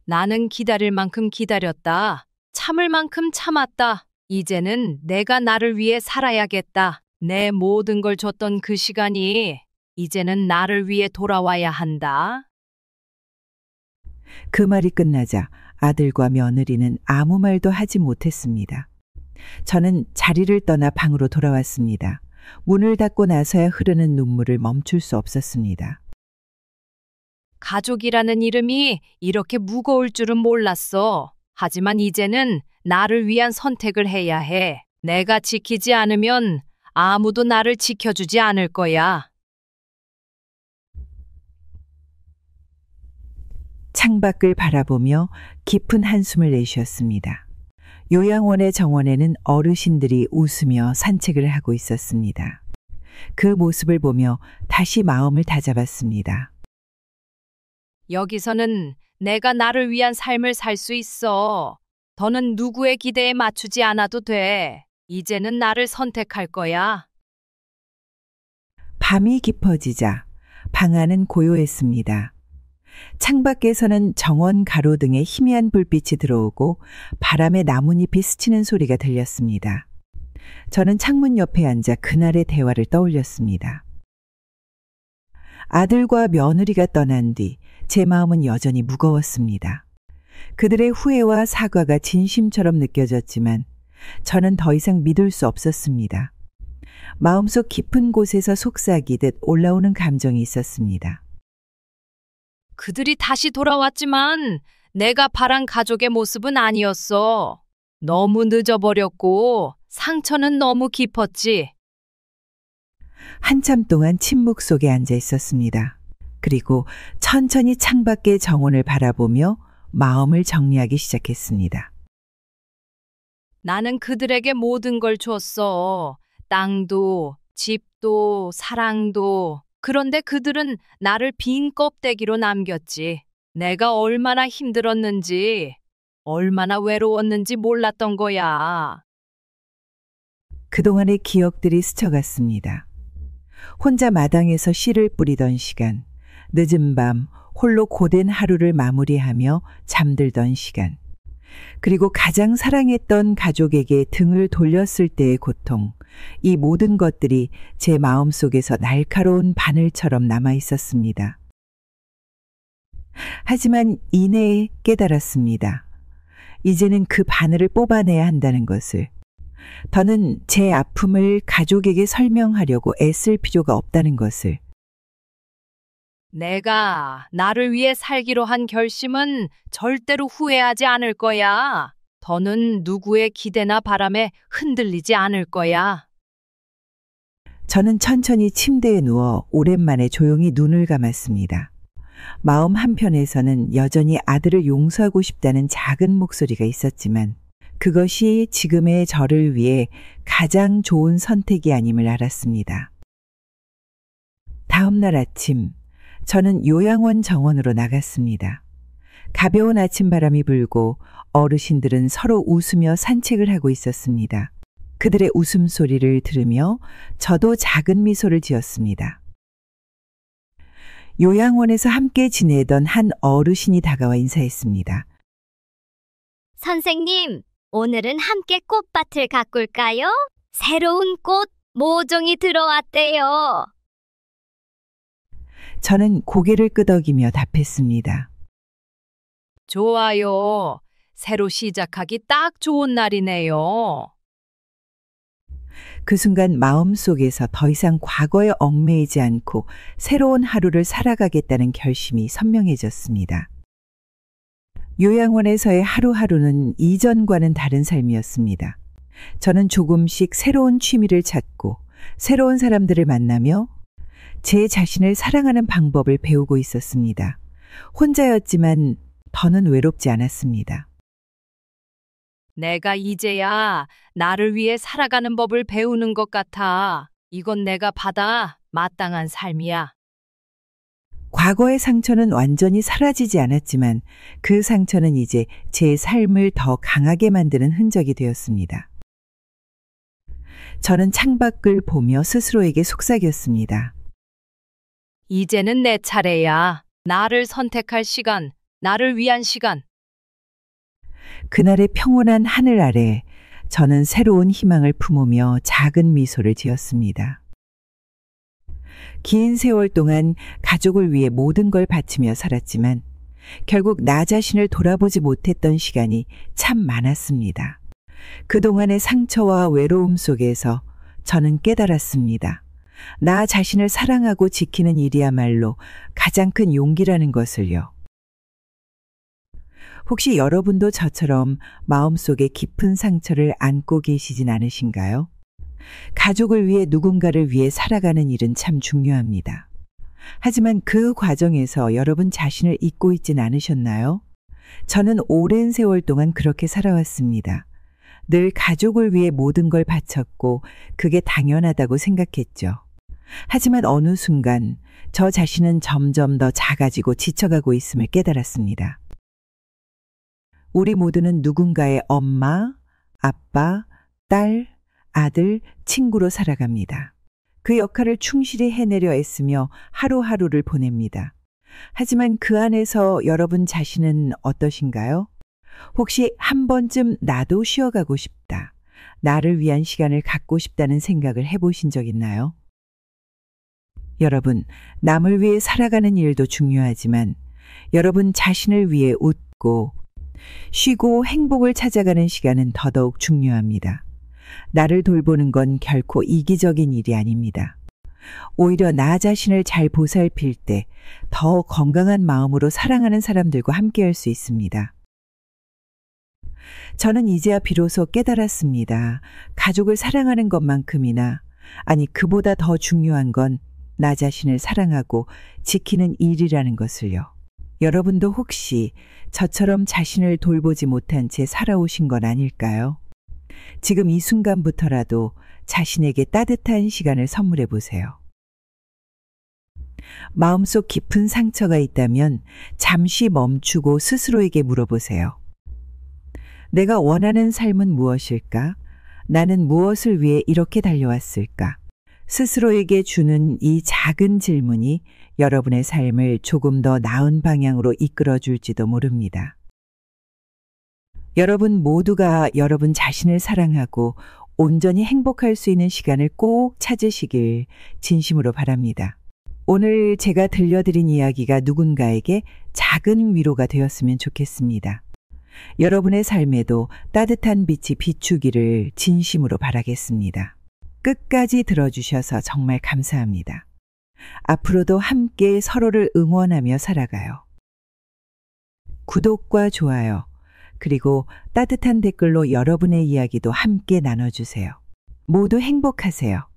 나는 기다릴 만큼 기다렸다. 참을 만큼 참았다. 이제는 내가 나를 위해 살아야겠다. 내 모든 걸 줬던 그 시간이 이제는 나를 위해 돌아와야 한다. 그 말이 끝나자 아들과 며느리는 아무 말도 하지 못했습니다. 저는 자리를 떠나 방으로 돌아왔습니다. 문을 닫고 나서야 흐르는 눈물을 멈출 수 없었습니다. 가족이라는 이름이 이렇게 무거울 줄은 몰랐어. 하지만 이제는 나를 위한 선택을 해야 해. 내가 지키지 않으면 아무도 나를 지켜주지 않을 거야. 창밖을 바라보며 깊은 한숨을 내쉬었습니다. 요양원의 정원에는 어르신들이 웃으며 산책을 하고 있었습니다. 그 모습을 보며 다시 마음을 다잡았습니다. 여기서는 내가 나를 위한 삶을 살 수 있어. 더는 누구의 기대에 맞추지 않아도 돼. 이제는 나를 선택할 거야. 밤이 깊어지자 방 안은 고요했습니다. 창밖에서는 정원 가로등에 희미한 불빛이 들어오고 바람에 나뭇잎이 스치는 소리가 들렸습니다. 저는 창문 옆에 앉아 그날의 대화를 떠올렸습니다. 아들과 며느리가 떠난 뒤 제 마음은 여전히 무거웠습니다. 그들의 후회와 사과가 진심처럼 느껴졌지만 저는 더 이상 믿을 수 없었습니다. 마음속 깊은 곳에서 속삭이듯 올라오는 감정이 있었습니다. 그들이 다시 돌아왔지만 내가 바란 가족의 모습은 아니었어. 너무 늦어버렸고 상처는 너무 깊었지. 한참 동안 침묵 속에 앉아 있었습니다. 그리고 천천히 창밖의 정원을 바라보며 마음을 정리하기 시작했습니다. 나는 그들에게 모든 걸 줬어. 땅도, 집도, 사랑도. 그런데 그들은 나를 빈 껍데기로 남겼지. 내가 얼마나 힘들었는지, 얼마나 외로웠는지 몰랐던 거야. 그동안의 기억들이 스쳐갔습니다. 혼자 마당에서 씨를 뿌리던 시간, 늦은 밤 홀로 고된 하루를 마무리하며 잠들던 시간, 그리고 가장 사랑했던 가족에게 등을 돌렸을 때의 고통, 이 모든 것들이 제 마음속에서 날카로운 바늘처럼 남아 있었습니다. 하지만 이내에 깨달았습니다. 이제는 그 바늘을 뽑아내야 한다는 것을. 더는 제 아픔을 가족에게 설명하려고 애쓸 필요가 없다는 것을, 내가 나를 위해 살기로 한 결심은 절대로 후회하지 않을 거야. 더는 누구의 기대나 바람에 흔들리지 않을 거야. 저는 천천히 침대에 누워 오랜만에 조용히 눈을 감았습니다. 마음 한편에서는 여전히 아들을 용서하고 싶다는 작은 목소리가 있었지만 그것이 지금의 저를 위해 가장 좋은 선택이 아님을 알았습니다. 다음 날 아침, 저는 요양원 정원으로 나갔습니다. 가벼운 아침바람이 불고 어르신들은 서로 웃으며 산책을 하고 있었습니다. 그들의 웃음소리를 들으며 저도 작은 미소를 지었습니다. 요양원에서 함께 지내던 한 어르신이 다가와 인사했습니다. 선생님, 오늘은 함께 꽃밭을 가꿀까요? 새로운 꽃 모종이 들어왔대요. 저는 고개를 끄덕이며 답했습니다. 좋아요. 새로 시작하기 딱 좋은 날이네요. 그 순간 마음속에서 더 이상 과거에 얽매이지 않고 새로운 하루를 살아가겠다는 결심이 선명해졌습니다. 요양원에서의 하루하루는 이전과는 다른 삶이었습니다. 저는 조금씩 새로운 취미를 찾고 새로운 사람들을 만나며 제 자신을 사랑하는 방법을 배우고 있었습니다. 혼자였지만 더는 외롭지 않았습니다. 내가 이제야 나를 위해 살아가는 법을 배우는 것 같아. 이건 내가 받아 마땅한 삶이야. 과거의 상처는 완전히 사라지지 않았지만 그 상처는 이제 제 삶을 더 강하게 만드는 흔적이 되었습니다. 저는 창밖을 보며 스스로에게 속삭였습니다. 이제는 내 차례야. 나를 선택할 시간, 나를 위한 시간. 그날의 평온한 하늘 아래 저는 새로운 희망을 품으며 작은 미소를 지었습니다. 긴 세월 동안 가족을 위해 모든 걸 바치며 살았지만 결국 나 자신을 돌아보지 못했던 시간이 참 많았습니다. 그동안의 상처와 외로움 속에서 저는 깨달았습니다. 나 자신을 사랑하고 지키는 일이야말로 가장 큰 용기라는 것을요. 혹시 여러분도 저처럼 마음속에 깊은 상처를 안고 계시진 않으신가요? 가족을 위해 누군가를 위해 살아가는 일은 참 중요합니다. 하지만 그 과정에서 여러분 자신을 잊고 있진 않으셨나요? 저는 오랜 세월 동안 그렇게 살아왔습니다. 늘 가족을 위해 모든 걸 바쳤고 그게 당연하다고 생각했죠. 하지만 어느 순간 저 자신은 점점 더 작아지고 지쳐가고 있음을 깨달았습니다. 우리 모두는 누군가의 엄마, 아빠, 딸, 아들, 친구로 살아갑니다. 그 역할을 충실히 해내려 애쓰며 하루하루를 보냅니다. 하지만 그 안에서 여러분 자신은 어떠신가요? 혹시 한 번쯤 나도 쉬어가고 싶다, 나를 위한 시간을 갖고 싶다는 생각을 해보신 적 있나요? 여러분, 남을 위해 살아가는 일도 중요하지만 여러분 자신을 위해 웃고 쉬고 행복을 찾아가는 시간은 더더욱 중요합니다. 나를 돌보는 건 결코 이기적인 일이 아닙니다. 오히려 나 자신을 잘 보살필 때 더 건강한 마음으로 사랑하는 사람들과 함께할 수 있습니다. 저는 이제야 비로소 깨달았습니다. 가족을 사랑하는 것만큼이나, 아니 그보다 더 중요한 건 나 자신을 사랑하고 지키는 일이라는 것을요. 여러분도 혹시 저처럼 자신을 돌보지 못한 채 살아오신 건 아닐까요? 지금 이 순간부터라도 자신에게 따뜻한 시간을 선물해 보세요. 마음속 깊은 상처가 있다면 잠시 멈추고 스스로에게 물어보세요. 내가 원하는 삶은 무엇일까? 나는 무엇을 위해 이렇게 달려왔을까? 스스로에게 주는 이 작은 질문이 여러분의 삶을 조금 더 나은 방향으로 이끌어 줄지도 모릅니다. 여러분 모두가 여러분 자신을 사랑하고 온전히 행복할 수 있는 시간을 꼭 찾으시길 진심으로 바랍니다. 오늘 제가 들려드린 이야기가 누군가에게 작은 위로가 되었으면 좋겠습니다. 여러분의 삶에도 따뜻한 빛이 비추기를 진심으로 바라겠습니다. 끝까지 들어주셔서 정말 감사합니다. 앞으로도 함께 서로를 응원하며 살아가요. 구독과 좋아요, 그리고 따뜻한 댓글로 여러분의 이야기도 함께 나눠주세요. 모두 행복하세요.